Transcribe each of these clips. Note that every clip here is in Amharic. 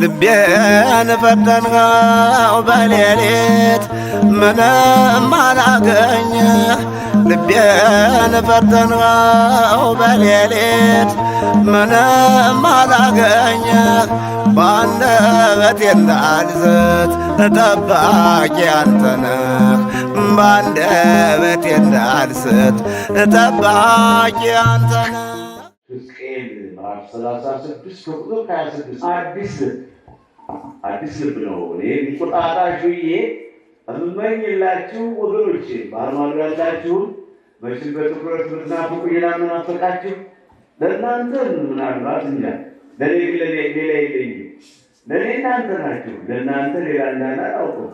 ልቤን ፈተንኸው በሌሊት ምንም አላገኘ ልቤን ፈተንኸው በሌሊት ምንም አላገኘ በአንደበቴ እንዳልስት ጠባቂ አንተ ነህ በአንደበቴ እንዳልስት ጠባቂ አንተ ነህ። ሕዝቅኤል ምዕራፍ 36 ከቁጥር 26 አዲስ ልብ ነው። እኔ እንቁጣጣሽ ብዬ እመኝላችሁ ወገኖቼ፣ በአርማዶ ያላችሁን መቼም በትኩረት ምትናፍቁ የናመናፈቃችሁ ለእናንተ ምናልባት እንጃ፣ ለእኔ ግን ሌላ የለኝም። ለእኔ እናንተ ናችሁ፣ ለእናንተ ሌላ እንዳለ አላውቅም።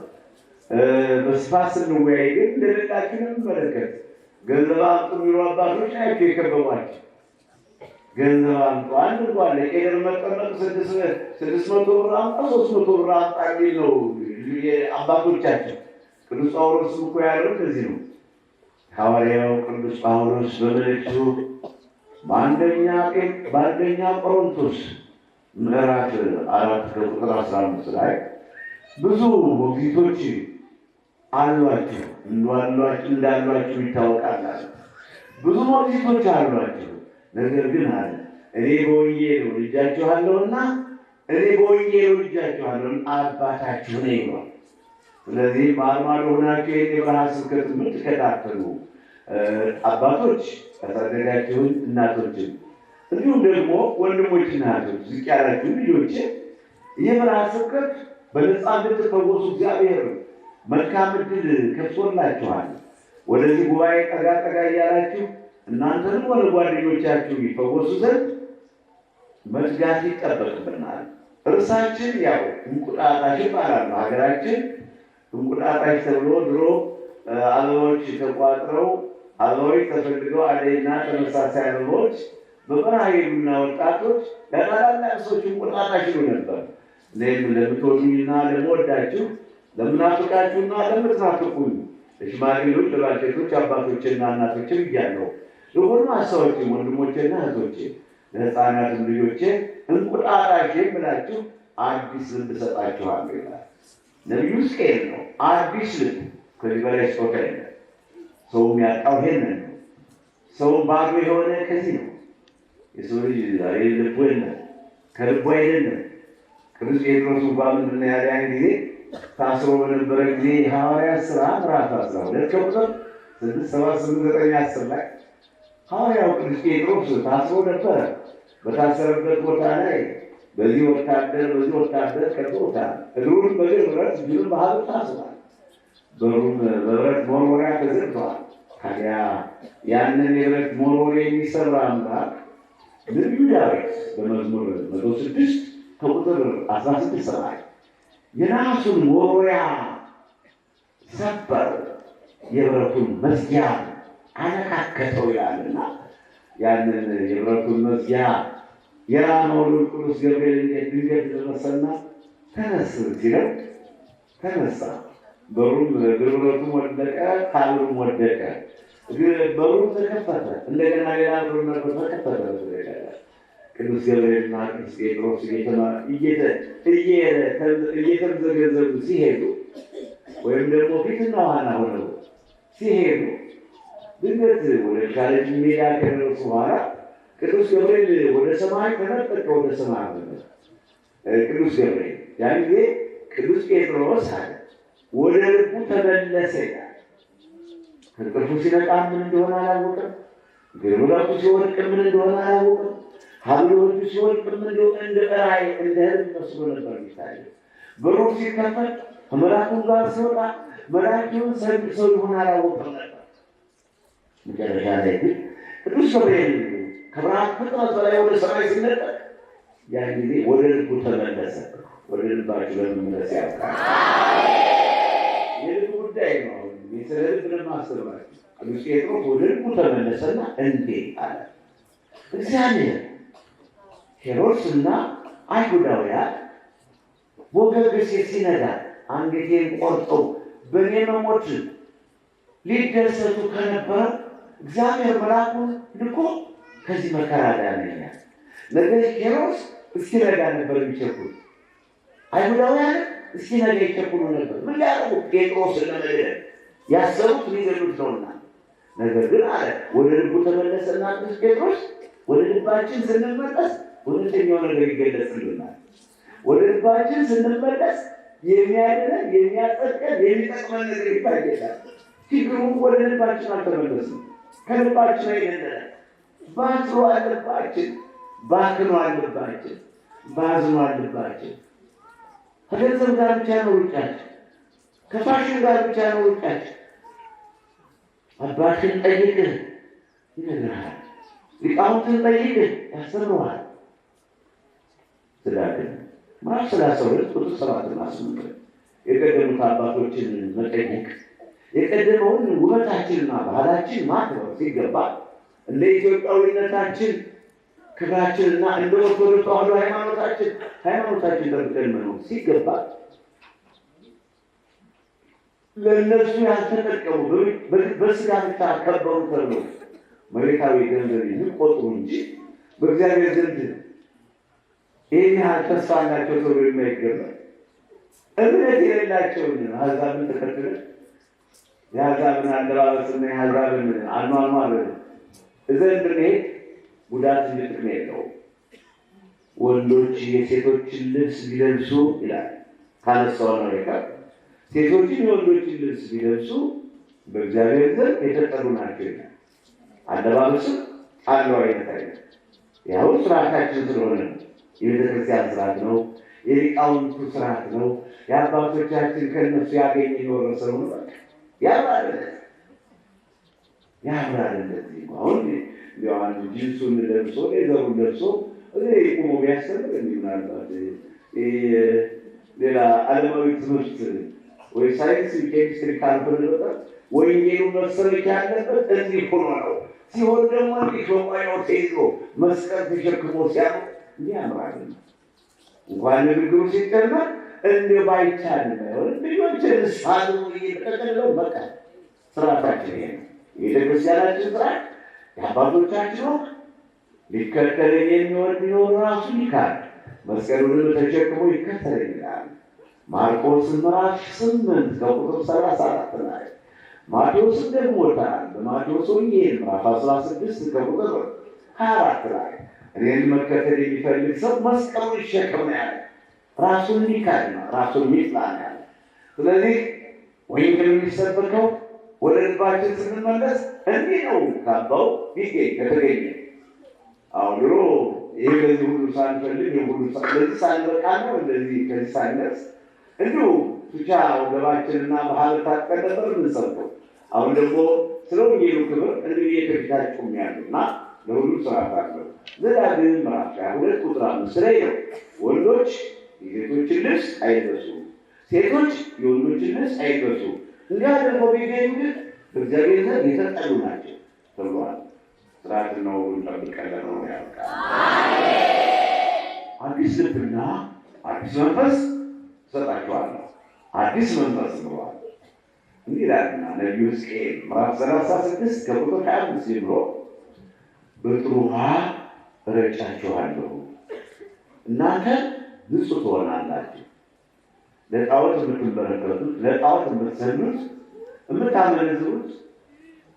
በስፋት ስንወያይ ግን እንደሌላችሁ ነው የምመለከት። ገንዘብ አምጡ የሚሉ አባቶች ናቸው የከበቧቸው። ገንዘብ አምጡ አንድ እንኳን ለቄደር መቀመጥ 600 ብር አምጣ 300 ብር አምጣ የሚል ነው አባቶቻችን። ቅዱስ ጳውሎስ እኮ ያለው እንደዚህ ነው። ሐዋርያው ቅዱስ ጳውሎስ በመልእክቱ በአንደኛ ቆሮንቶስ ምዕራፍ 4 ከቁጥር 15 ላይ ብዙ ሞግዚቶች አሏችሁ እንዳሏችሁ ይታወቃል። ብዙ ሞግዚቶች አሏችሁ፣ ነገር ግን አለ እኔ በወንጌሉ ልጃችኋለሁና አባታችሁ ነኝ ይሏል። ስለዚህ በአርማዶ ሆናችሁ ይህን የበረሃ ስብከት የምትከታተሉ አባቶች፣ ያሳደጋችሁን እናቶችን፣ እንዲሁም ደግሞ ወንድሞችና እህቶች ዝቅ ያላችሁ ልጆች የበረሃ ስብከት በነፃ እንድትፈወሱ እግዚአብሔር መልካም ዕድል ከፍቶላችኋል። ወደዚህ ጉባኤ ጠጋ እያላችሁ እናንተንም ወደ ጓደኞቻችሁ ይፈወሱ ዘንድ መትጋት ይጠበቅብናል። እርሳችን ያው እንቁጣጣሽ ይባላል። ሀገራችን እንቁጣጣሽ ተብሎ ድሮ አበቦች ተቋጥረው አበቦች ተፈልገው አደይና ተመሳሳይ አበቦች በበረሃ የሄዱና ወጣቶች ለታላላቅ ሰዎች እንቁጣጣሽ ይሉ ነበር። እኔም ለምትወዱኝና ለምወዳችሁ ለምናፍቃችሁና ለምትናፍቁኝ ለሽማግሌዎች፣ ለባልቴቶች፣ አባቶችና እናቶችን እያለሁ ለሁሉ አሳዎች ወንድሞቼና እህቶቼ ለሕፃናትም ልጆቼ እንቁጣጣሽ ብላችሁ አዲስ ልብ እሰጣችኋለሁ ይላል ነቢዩ ሕዝቅኤል ነው። አዲስ ልብ ከዚህ በላይ ስጦታ የለም። ሰው የሚያጣው ይሄንን ነው። ሰው ባዶ የሆነ ከዚህ ነው። የሰው ልጅ ዛሬ ልቡ የለም፣ ከልቡ አይደለም። ቅዱስ ጴጥሮስ እንኳን ምንድን ያለ ያን ጊዜ ታስሮ በነበረ ጊዜ የሐዋርያት ሥራ ምዕራፍ 12 ከቁጥር 6፣ 7፣ 8፣ 9፣ 10 ላይ ሐዋርያው ቅዱስ ጴጥሮስ ታስሮ ነበረ። በታሰረበት ቦታ ላይ በዚህ ወታደር ቀጥቶታል። እግሩን በእግር ብረት፣ እጁን በሐብል ታስሯል። በሩም በብረት መወርወሪያ ተዘግቷል። ታዲያ ያንን የብረት መወርወሪያ የሚሰራ አምላክ ነቢዩ ዳዊት በመዝሙር 106 ከቁጥር 16 ላይ የናሱን መወርወሪያ ሰበር፣ የብረቱን መዝጊያ አነካከተው ይላልና ያንን የብረቱን መዝጊያ የራመው ቅዱስ ገብርኤል እንዴት ድንገት ደረሰና ተነስ ሲለው ተነሳ። በሩም ግርብረቱም ወደቀ፣ ሐብሉም ወደቀ። በሩም ተከፈተ። እንደገና ሌላ በሩ ነበር ተከፈተ። ቅዱስ ገብርኤልና ቅዱስ ጴጥሮስ እየተዘገዘጉ ሲሄዱ ወይም ደግሞ ፊትና ኋላ ሆነው ሲሄዱ ድንገት ወደ ሻለች ሜዳ ከደረሱ በኋላ ቅዱስ ገብርኤል ወደ ሰማይ ተነጠቀ። ወደ ሰማይ ቅዱስ ገብርኤል ያን ጊዜ ቅዱስ ጴጥሮስ አለ ወደ ልቡ ተመለሰ ይላል። ከእንቅልፉ ሲነቃ ምን እንደሆነ አላወቅም። ግርብረቱ ሲወድቅ ምን እንደሆነ አላወቅም። ሐብሎቹ ሲወድቅ ምን እንደሆነ እንደ ራእይ እንደ ህልም መስሎ ነበር የሚታየው። በሩ ሲከፈት ከመልአኩ ጋር ሲወጣ መላእክቱን ሰው ይሆን አላወቅም ነበር። መጨረሻ ላይ ግን ቅዱስ ገብርኤል ከብርሃን ፍጥነት በላይ ወደ ሰማይ ሲነጠቅ ያን ጊዜ ወደ ልቡ ተመለሰ። ወደ ልባችሁ ለመመለስ ያውቃል። የልብ ጉዳይ ነው። ስለ ልብ ለማስተማራችሁ ቅዱስ ጴጥሮስ ወደ ልቡ ተመለሰና እንዲህ አለ። እግዚአብሔር ሄሮድስና አይሁዳውያን ወገግሴ ሲነዳ አንገቴን ቆርጠው በእኔ መሞት ሊደሰቱ ከነበረው እግዚአብሔር መልአኩን ልኮ ከዚህ መከራ ዳነኛል። ነገር ሄሮድስ እስኪነጋ ነበር የሚቸኩል፣ አይሁዳውያን እስኪነጋ ይቸኩሉ ነበር። ምን ሊያደርጉ? ጴጥሮስን ለመግደል ያሰቡት ሊገሉት ነውና። ነገር ግን አለ ወደ ልቡ ተመለሰና ቅዱስ ጴጥሮስ ወደ ልባችን ስንመለስ እውነተኛው ነገር ይገለጽልናል። ወደ ልባችን ስንመለስ የሚያድነን የሚያጸድቀን የሚጠቅመን ነገር ይታየናል። ችግሩ ወደ ልባችን አልተመለስም። ከልባችን አይደለም። ባዝኗል ልባችን፣ ባክኗል ልባችን፣ ባዝኗል ልባችን። ከገንዘብ ጋር ብቻ ነው ሩጫችን፣ ከፋሽን ጋር ብቻ ነው ሩጫችን። አባትን ጠይቅህ ይነግርሃል፣ ሊቃውንትን ጠይቅህ ያስተምረዋል። ስላግን ምዕራፍ 32 ቁጥር 7 እና 8 የቀደሙት አባቶችን መጠየቅ የቀደመውን ውበታችንና ባህላችን ማክበር ሲገባ እንደ ኢትዮጵያዊነታችን ክብራችንና እንደ ኦርቶዶክስ ተዋሕዶ ሃይማኖታችን ጠብቀን መኖር ሲገባ ለእነሱ ያልተጠቀሙ በስጋ ብቻ ከበሩ ተብሎ መሬታዊ ገንዘብ የሚቆጥሩ እንጂ በእግዚአብሔር ዘንድ ይህን ያህል ተስፋ አላቸው ተብሎ የማይገባ እምነት የሌላቸውን አሕዛብን ተከትለን የአሕዛብን አለባበስና የአሕዛብን አኗኗር ዘንድ መሄድ ጉዳት እንጂ ጥቅም የለውም። ወንዶች የሴቶችን ልብስ ቢለብሱ ይላል ካነሳው ነው ይላል። ሴቶችን የወንዶችን ልብስ ቢለብሱ በእግዚአብሔር ዘንድ የተጠሩ ናቸው ይላል። አለባበስም አለው አይነት አይነት ያው ስርዓታችን ስለሆነ የቤተክርስቲያን ስርዓት ነው፣ የሊቃውንቱ ስርዓት ነው። የአባቶቻችን ከነሱ ያገኘ የወረሰው ነው። ያምራል። እንደዚህ አሁን አንዱ ጂንሱን ለብሶ ሌዘሩን ለብሶ ቁሞ ቢያስተምር ምናልባት ሌላ ዓለማዊ ትምህርት ወይ ሳይንስ ኬሚስትሪ ካልሆነ በጣም ወንጌሉ መሰረት ያለበት እንዲህ ሆኖ ነው። ሲሆን ደግሞ እንዲህ በቋያው ተይዞ መስቀል ተሸክሞ ሲያሙ ያምራል። እንኳን ንግግሩ ሲጀመር እንደ ባይቻል ነው ልጆችን ሳሉ እየተቀበለው በቃ ስርዓታችን ይሄ ነው። የቤተክርስቲያናችን ስርዓት የአባቶቻችን ነው። ሊከተለኝ የሚወድ ቢኖር ራሱ ይካድ መስቀሉን ተሸክሞ ይከተለኛል። ማርቆስ ምዕራፍ 8 ከቁጥር 34 ላይ ማቴዎስም ደግሞታል። በማቴዎስ ወንጌል ምዕራፍ 16 ከቁጥር 24 ላይ እኔን መከተል የሚፈልግ ሰው መስቀሉን ይሸከም ነው ያለ። ራሱን ይካድ ነው፣ ራሱን ይጥላ ነው ያለ። ስለዚህ ወንጌል የሚሰበከው ወደ ልባችን ስንመለስ እንዲህ ነው። ካባው ይገኝ ከተገኘ አሁን ድሮ ይህ ለዚህ ሁሉ ሳንፈልግ ሁሉ ለዚህ ሳንበቃ ነው እንደዚህ ከዚህ ሳንደርስ እንዲሁ ብቻ ወገባችንና ባህል ታጥቀን ነበር የምንሰብከው። አሁን ደግሞ ስለ ወንጌሉ ክብር እንዲህ እየተፊታችሁ ያሉና ለሁሉ ስርዓት አለው። ዘዳግም ምዕራፍ 22 ቁጥር 5 ላይ ነው ወንዶች የሴቶችን ልብስ አይልበሱ፣ ሴቶች የወንዶችን ልብስ አይልበሱ፣ እንዲህ አድርገው ቢገኙ ግን በእግዚአብሔር ዘንድ የተጠሉ ናቸው ተብሏል። ስርዓትና ወጉን ጠብቀን ነው ያልቃል። አዲስ ልብና አዲስ መንፈስ እሰጣችኋለሁ፣ አዲስ መንፈስ ብሏል። እንዲህ ይላልና ነቢዩ ሕዝቅኤል ምዕራፍ 36 ከቁጥር 25 ጀምሮ በጥሩ ውሃ እረጫችኋለሁ፣ እናንተ ንጹሕ ትሆናላችሁ። ለጣዖት የምትመለከቱት፣ ለጣዖት የምትሰግዱት፣ የምታመነዝሩት፣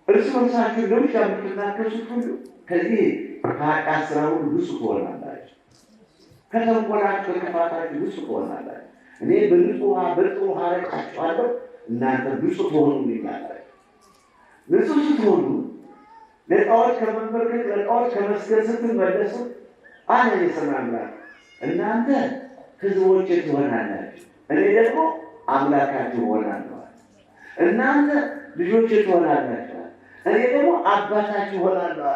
እርስ በርሳችሁ ለውሻ የምትናከሱት ሁሉ ከዚህ ከኃጢአት ስራ ሁሉ ንጹሕ ትሆናላችሁ። ከተንኮላችሁ ከክፋታችሁ ንጹሕ ትሆናላችሁ። እኔ በንጹሕ ውሃ በጥሩ ውሃ እረጫችኋለሁ፣ እናንተ ንጹሕ ትሆኑልኛላችሁ። ንጹሕ ስትሆኑ ለጣዖት ከመመልከት ለጣዖት ከመስገድ ስትመለሱ አነ የሰማይ አምላክ እናንተ ሕዝቦቼ ትሆናላችሁ፣ እኔ ደግሞ አምላካችሁ እሆናለሁ። እናንተ ልጆቼ ትሆናላችሁ፣ እኔ ደግሞ አባታችሁ እሆናለሁ።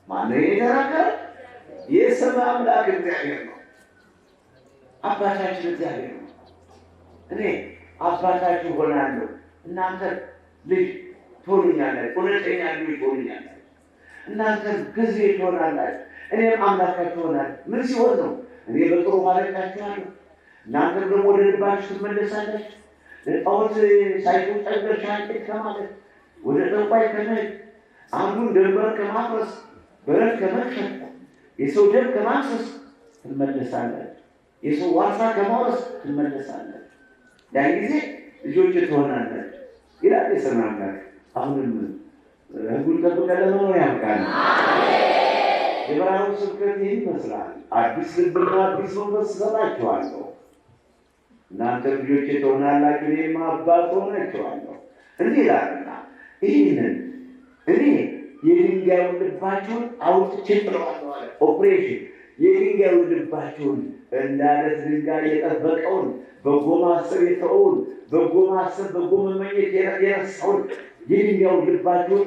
ማነው የተናገረ? የሰማይ አምላክ እግዚአብሔር ነው። አባታችን እግዚአብሔር ነው። እኔ አባታችሁ ሆናለሁ፣ እናንተ ልጅ ትሆኑኛላችሁ፣ እውነተኛ ልጅ ትሆኑኛላችሁ፣ እናንተ ጊዜ ትሆናላችሁ፣ እኔም አምላካችሁ ሆናለሁ። ምን ሲሆን ነው? እኔ በጥሩ ባረካችኋለሁ፣ እናንተም ደግሞ ወደ ልባችሁ ትመለሳላችሁ። ለጣዖት ሳይሆን ጠንበር ሻንቄት ከማለት ወደ ጠንቋይ ከመሄድ አንዱን ድንበር ከማፍረስ በረት ከመክፈት የሰው ደም ከማፍሰስ ትመለሳላችሁ። የሰው ዋርሳ ከማውረስ ትመለሳላችሁ። ያን ጊዜ ልጆች ትሆናላችሁ ይላል የሰማይ አምላክ። አሁንም ሕጉን ጠብቀን ለመኖር ያብቃን። የበረሃው ስብከት ይህን ይመስላል። አዲስ ልብና አዲስ መንፈስ እሰጣችኋለሁ፣ እናንተ ልጆቼ ትሆናላችሁ፣ እኔም አባት ሆናችኋለሁ እንዲህ ይላልና ይህንን እኔ የድንጋዩን ልባችሁን አውጥቼ ጥለዋለሁ አለ። ኦፕሬሽን የድንጋዩን ልባችሁን እንዳለት ድንጋይ የጠበቀውን በጎ ማሰብ የተወውን በጎ ማሰብ በጎ መመኘት የረሳውን የድንጋዩን ልባችሁን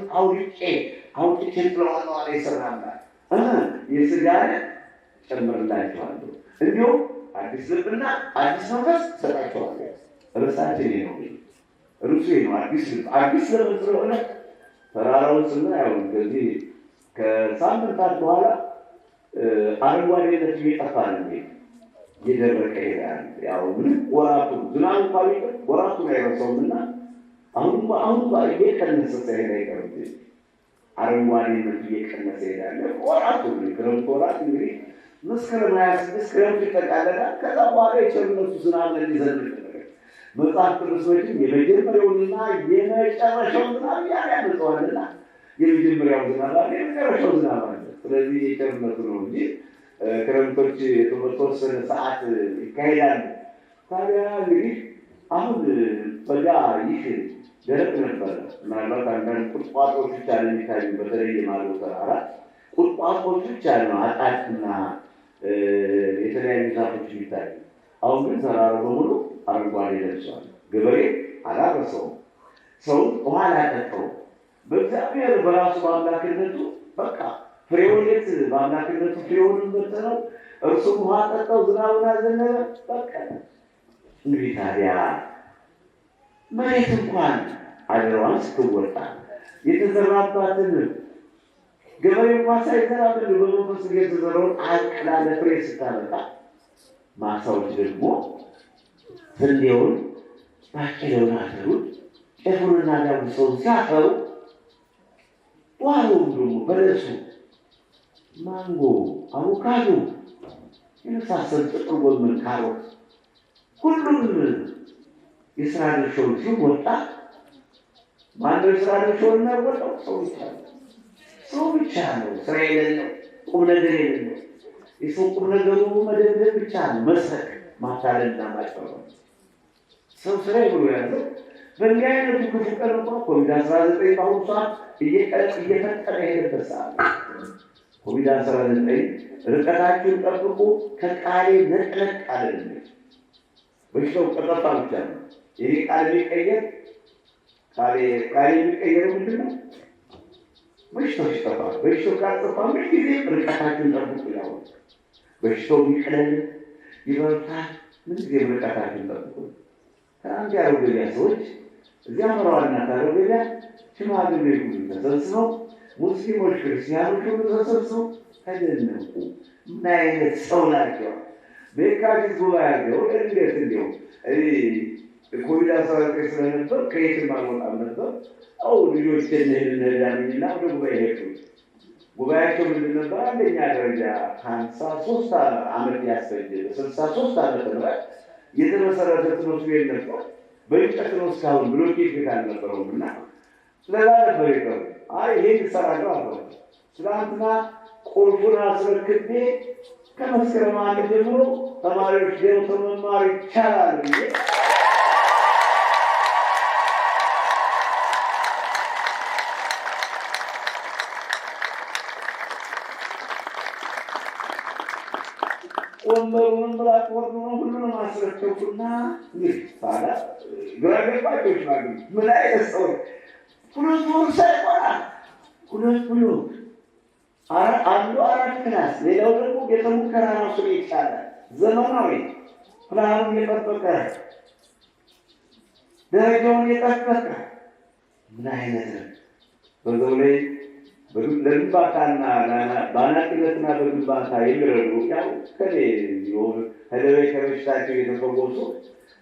አውጥቼ ጥለዋለሁ አለ። ይሰራና የሥጋን ጨምርላችኋለሁ፣ እንዲሁም አዲስ ልብና አዲስ መንፈስ እሰጣችኋለሁ። ርዕሳችን ነው፣ ርዕሱ ነው። አዲስ ልብ አዲስ ለምን ስለሆነ ተራራውን ስናየው ከዚህ ከሳምንታት በኋላ አረንጓዴነት እየጠፋ ነው፣ እየደረቀ ይሄዳል። ያው ምንም ወራቱ ዝናቡ እንኳን ቢቀር ወራቱን አይረሳውምና አሁን እየቀነሰ ሳይሄድ አይቀርም። አረንጓዴነት እየቀነሰ ይሄዳል። ወራቱ ክረምት ወራት እንግዲህ መስከረም 26 ክረምት ይጠቃለላል። ከዛ በኋላ የቸርነቱ ዝናብ ለሚዘንብ መጽሐፍ ቅዱሶችም የመጀመሪያውንና የመጨረሻውን ዝናብ ያመጣዋልና የመጀመሪያው ዝናብ አለ፣ የመጨረሻው ዝናብ አለ። ስለዚህ የቸርነቱ ነው እንጂ ክረምቶች በተወሰነ ሰዓት ይካሄዳሉ። ታዲያ እንግዲህ አሁን በጋ ይህ ደረቅ ነበረ። ምናልባት አንዳንድ ቁጥቋጦዎች ብቻ ነው የሚታዩ፣ በተለይ የማዶ ተራራ ቁጥቋጦዎች ብቻ ነው አጣጥና የተለያዩ ዛፎች የሚታዩ። አሁን ግን ተራራው በሙሉ አረንጓዴ ለብሷል። ገበሬ አላረሰውም፣ ሰው ውሃ አላጠጣውም። በእግዚአብሔር በራሱ በአምላክነቱ በቃ ፍሬውነት በአምላክነቱ ፍሬውን በተነው፣ እርሱም ውሃ ጠጣው፣ ዝናቡን አዘነበ። በቃ እንግዲህ ታዲያ መሬት እንኳን አደራዋን ስትወጣ የተዘራባትን ገበሬ እንኳን ሳይዘራ በመንፈስ የተዘራውን አቅላለ ፍሬ ስታመጣ ማሳዎች ደግሞ ስንዴውን ባቄላውን አፈሩን ጤፉንና ዳጉሳውን ሲያፈሩ ዋሮውን ደግሞ በለሱ፣ ማንጎ፣ አቮካዶ የመሳሰሉ ጥቅል ጎመን፣ ካሮት ሁሉም የስራ ድርሻውን ሲወጣ ማነው የስራ ድርሻውን የሚያወጣው? ሰው ብቻ ነው። ስራ የሌለው ቁም ነገር የሌለው የሰው ቁም ነገሩ መደብደብ ብቻ ነው፣ መስረቅ፣ ማታለልና ማጭበርበር። ሰው ስራ ብሎ ያለው በእንዲህ አይነቱ ክፉ ቀን እንኳ ኮቪድ-19 በአሁኑ ሰዓት እየፈጠረ የሄደበት ሰዓት ኮቪድ-19 ርቀታችሁን ጠብቁ ከቃሌ ነቅነቅ አለልኝ። በሽታው ቀጠፋ ብቻ ነው። ይሄ ቃል የሚቀየር ቃል የሚቀየረው ምንድን ነው? በሽታው ሲጠፋ። በሽታው ካልጠፋ ምን ጊዜ ርቀታችሁን ጠብቁ ይላል። በሽታው የሚቀለል ይበርታል። ምን ጊዜ ርቀታችሁን ጠብቁ። ከአንድ ያሮገቢያ ሰዎች እዚያ መራዋና ታሮገቢያ ሽማግሌ ሁሉ ተሰብስበው ሙስሊሞች፣ ክርስቲያኖች ሁሉ ተሰብስበው ተደነቁ። ምን አይነት ሰው ናቸው! በየካቲት ጉባኤ አድርገው እንዴት እንዲያው ኮቪድ-19 ስለነበር ከየትም አልወጣም ነበር። ልጆች እንሄዳለንና ወደ ጉባኤ ሄዱ። ጉባኤያቸው ምንድን ነበር? አንደኛ ደረጃ 53 ዓመት ያስፈጀ 63 ዓመተ ምህረት የተመሰረተ ትምህርት ቤት ነበር። በእንጨት ነው እስካሁን ብሎኬት ቤት አልነበረውም እና ስለዛ ነበር የቀሩ። ይሄን እሰራለሁ አለ። ትናንትና ቁልፉን አስረክቤ ከመስከረም አንድ ጀምሮ ተማሪዎች ገብተው መማር ይቻላል ብዬ ወንበሩን ብላክ ወርዱን ሁሉንም አስረከብኩና ታዲያ ግራ ገባቸው ይችላሉ። ምን አይነት ሰው ሁለት ወር ሳይቆራ ሁለት ብሎ አንዱ 4 ክላስ ሌላው ደግሞ ቤተ ሙከራ ራሱ ይቻላል። ዘመናዊ ፕላኑን የጠበቀ ደረጃውን የጠበቀ ምን አይነት ነው? በዛው ላይ ለግንባታና በአናጢነትና በግንባታ የሚረዱ ያው ከኔ የሆኑ ከደዌ ከበሽታቸው የተፈወሱ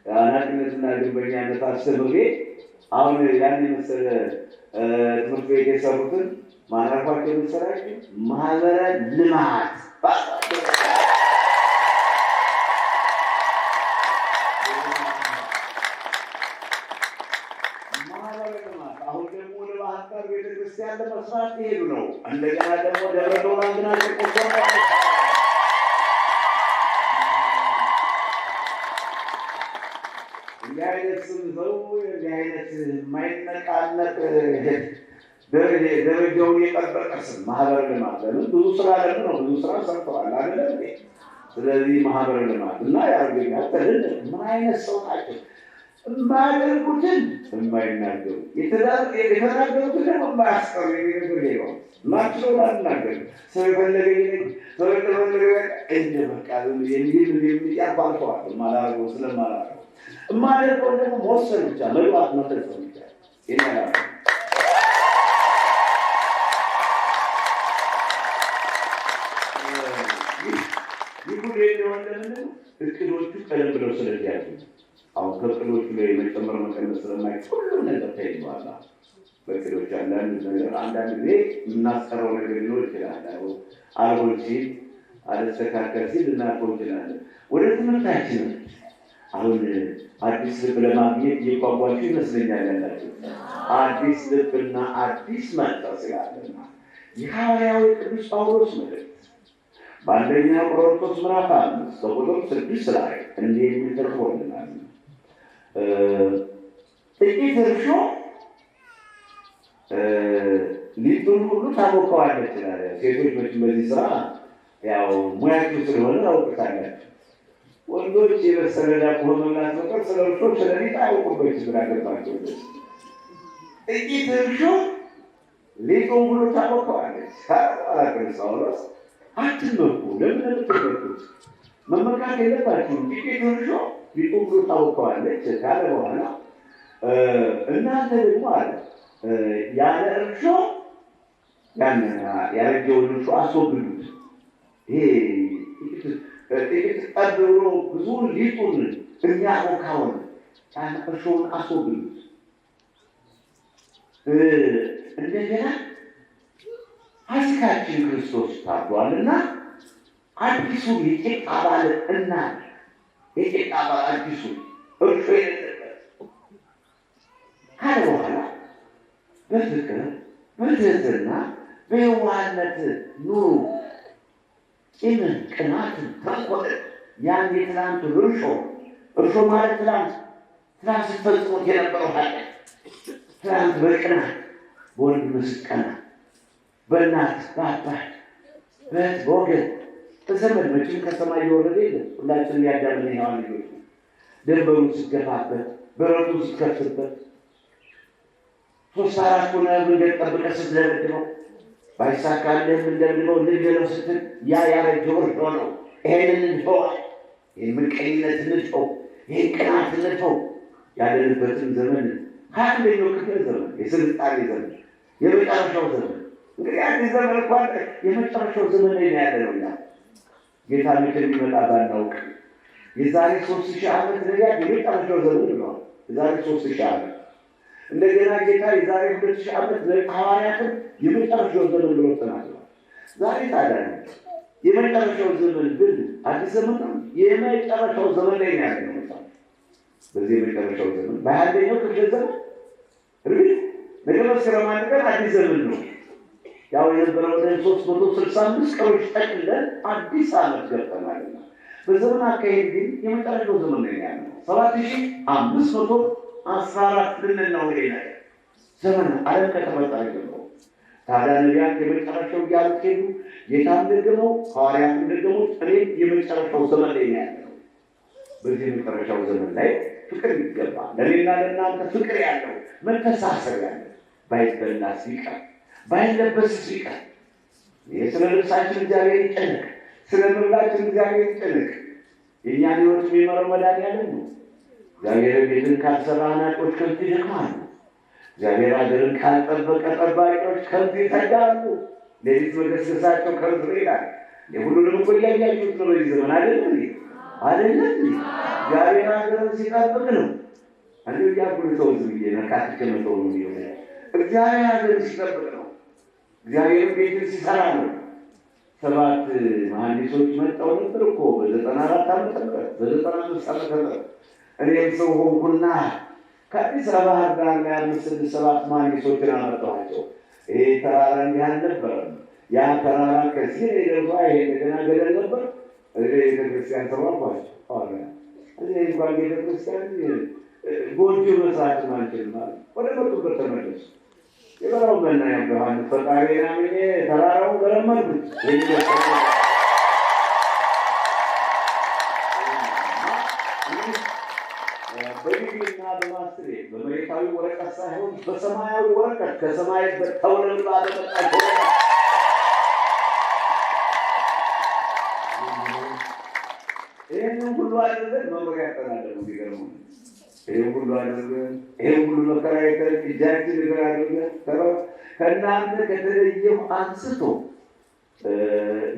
አናጢነትና ግንበኛነት አስተምሬ አሁን ያን የመሰለ ትምህርት ቤት የሰሩትን ማናርፏቸው መሰራቸው ማህበረ ልማት አሁን ደግሞ ወደ ባህር ዳር ቤተክርስቲያን ለመስራት ይሄዱ ነው። እንደገና ደግሞ ደብረ ዶላንግና ጭቆሶ እንዲህ አይነት ስም ሰው እንዲህ አይነት የማይነቃነቅ ደረጃውን የጠበቀ ስም ማህበረ ልማት ለምን ብዙ ስራ ለምን ነው ብዙ ስራ ሰርተዋል አይደለም። ስለዚህ ማህበረ ልማት እና ያርገኛል ተደለ ምን አይነት ሰው ናቸው? የማያደርጉትን የማይናገሩ የተናገሩትን ደግሞ የማያስቀሩ የሚነግር ነው። ማችለው ላልናገር ሰው የፈለገኝ ሰው የተፈለገ እንደ በቃ የሚያባልተዋል ማላረገው ስለማላረገው የማደርገው ደግሞ መወሰን ብቻ መግባት መፈጸም ብቻ ይናላ ይሁን የሆነ ለምን እቅዶቹ ቀደም ብለው ስለዚያሉ አሁን ከእቅዶቹ ላይ የመጨመር መቀነስ ስለማይቻል ሁሉም ነገር ተይዟል። በእቅዶች አንዳንድ ጊዜ የምናስቀረው ነገር ሊኖር ይችላል። አልሆን ሲል አልስተካከል ሲል ልናልፈው እንችላለን። ወደ ትምህርታችን አሁን አዲስ ልብ ለማግኘት እየጓጓችሁ ይመስለኛል ያላችሁ። አዲስ ልብና አዲስ መንፈስ ስላለና የሐዋርያው ቅዱስ ጳውሎስ መልእክት በአንደኛ ቆሮንቶስ ምዕራፍ 5 ቁጥር 6 ላይ እንዲህ የሚል ተጽፎልናል። ጥቂት እርሾ ሊጡን ሁሉ ታቦከዋለች ይላል። ሴቶች መቼም በዚህ ስራ ያው ሙያችሁ ስለሆነ አውቁታላችሁ። ወንዶች የበሰለ ዳቦ መብላት በቀር ስለ እርሾ ስለሊጥ አያውቁበት ስላገባቸው ጥቂት እርሾ ሊጡን ሁሉ ታቦከዋለች አላቅርስ ጳውሎስ አትመኩ። ለምን አትመኩት? መመካት የለባችሁም። ጥቂት እርሾ ሊጡን ሁሉ ታቦከዋለች ካለ በኋላ እናንተ ደግሞ አለ ያለ እርሾ ያረጀውን እርሾ አስወግዱት። ይሄ ጥቂት ጠብ ብሎ ብዙ ሊጡን የሚያቦካውን ያን እርሾውን አስወግዱት። እንደገና ፋሲካችን ክርስቶስ ታርዷልና አዲሱ የቂጣ በዓል እናድርግ። የቂጣ በዓል አዲሱ እርሾ የሌለበት ካለ በኋላ በፍቅር በትህትና በየዋህነት ኑሩ። ቂምን፣ ቅናትን፣ ተንኮልን ያን የትናንቱ እርሾ ማለት ትናንት ስትፈጽሙት የነበረው ኃጢአት ትናንት በቅናት በወንድም ስትቀና በእናት በአባት በእህት በወገን በዘመድ መቼም ከሰማይ እየወረደ የለም። ሁላችንም ያዳምን ሔዋን ልጆች ድንበሩን ስትገፋበት በረቱን ስትከፍትበት 3-4 ሆነ መንገድ ጠብቀህ ስትደበድበው ባይሳካልህ እንደምንለው ልግደለው ስትል ያ ያረጀው እርሾ ነው። ይሄንን እንተዋል። ይህን ምቀኝነት እንተው፣ ይህን ቅናት እንተው። ያለንበትን ዘመን 21ኛው ክፍለ ዘመን የስልጣኔ ዘመን የመጨረሻው ዘመን እንግዲህ አዲስ ዘመን እንኳን የመጨረሻው ዘመን ላይ ያለነው ያ ጌታ መቼ የሚመጣ ባናውቅ የዛሬ 3000 ዓመት ነቢያት የመጨረሻው ዘመን ነው። የዛሬ 3000 ዓመት እንደገና ጌታ የዛሬ 2000 ዓመት ሐዋርያትን የመጨረሻው ዘመን ብሎ ተናግረዋል። ዛሬ ታዲያ የመጨረሻው ዘመን ግን አዲስ ዘመን ነው። የመጨረሻው ዘመን ላይ ያለነው በዚህ የመጨረሻው ዘመን በ21ኛው ክፍለ ዘመን እርግጥ ነገ መስከረም 1 ቀን አዲስ ዘመን ነው። ያው የነበረው 365 ቀኖች ጠቅልለን አዲስ ዓመት ገብተናልና በዘመን አካሄድ ግን የመጨረሻው ዘመን ላይ ያለነው 7514 ልንል ነው። ዘመን ዓለም ከተፈጠረ ጀምሮ ታዲያ ነቢያት የመጨረሻው እያሉት ሄዱ። ጌታም ደግመው ሐዋርያትም ደግመው እኔ የመጨረሻው ዘመን ላይ ያለነው። በዚህ የመጨረሻው ዘመን ላይ ፍቅር ይገባል። ለሌላ ለእናንተ ፍቅር ያለው መተሳሰብ ያለው ባይበላ ሲቀር ባይለበስ ሲቀር ስለ ልብሳችን እግዚአብሔር ይጨነቅ፣ ስለ መብላችን እግዚአብሔር ይጨነቅ። የእኛን ሕይወት የሚመራው መድኃኒዓለም ነው። እግዚአብሔር ቤትን ካልሰራ አናጢዎች ከንቱ ይደክማሉ። እግዚአብሔር ሀገርን ካልጠበቀ ጠባቂዎች ከንቱ ይተጋሉ። ሌሊት መገስገሳቸው ከንቱ ይላል። የሁሉንም እኮ እያያችሁት ነው በዚህ ዘመን አይደለም አይደለም። እግዚአብሔር ሀገርን ሲጠብቅ ነው። አንዱ ያቁል ሰው ዝብዬ ነካት ከመተው ነው ይሆነ እግዚአብሔር ሀገርን ሲጠብቅ ነው። እግዚአብሔር ቤትን ሲሰራ ነው። 7 መሐንዲሶች መጣው ነበር እኮ በ94 ዓመተ ምህረት በ95 ዓመተ ምህረት እኔም ሰው ሆንኩና ከአዲስ አበባ ጋር ላይ 5-7 መሐንዲሶችን አመጣኋቸው። ይሄ ተራራ እንዲህ አልነበረም። ያ ተራራ ከዚህ ደርሶ ይሄ እንደገና ገደል ነበር። ቤተክርስቲያን ተባልኳቸው አለ እዚህ እንኳን ቤተክርስቲያን ጎጆ መስራት ማንችል ማለት ወደ መጡበት ተመለሱ። የበራው በና ያባህን ፈቃሪና ምን ተራራው ገረመዱ በዲግሪና በማስተር በመሬታዊ ወረቀት ሳይሆን በሰማያዊ ወረቀት ከሰማይ በተወለደ ባለመጣቸው ይሄንን ሁሉ አድርገን መመሪያ ያጠናለን እንዲገርሙ ይሄን ሁሉ አድርገን ይሄን ሁሉ መከራ አይተን እጃችን ነገር አድርገን ከእናንተ ከተለየሁ አንስቶ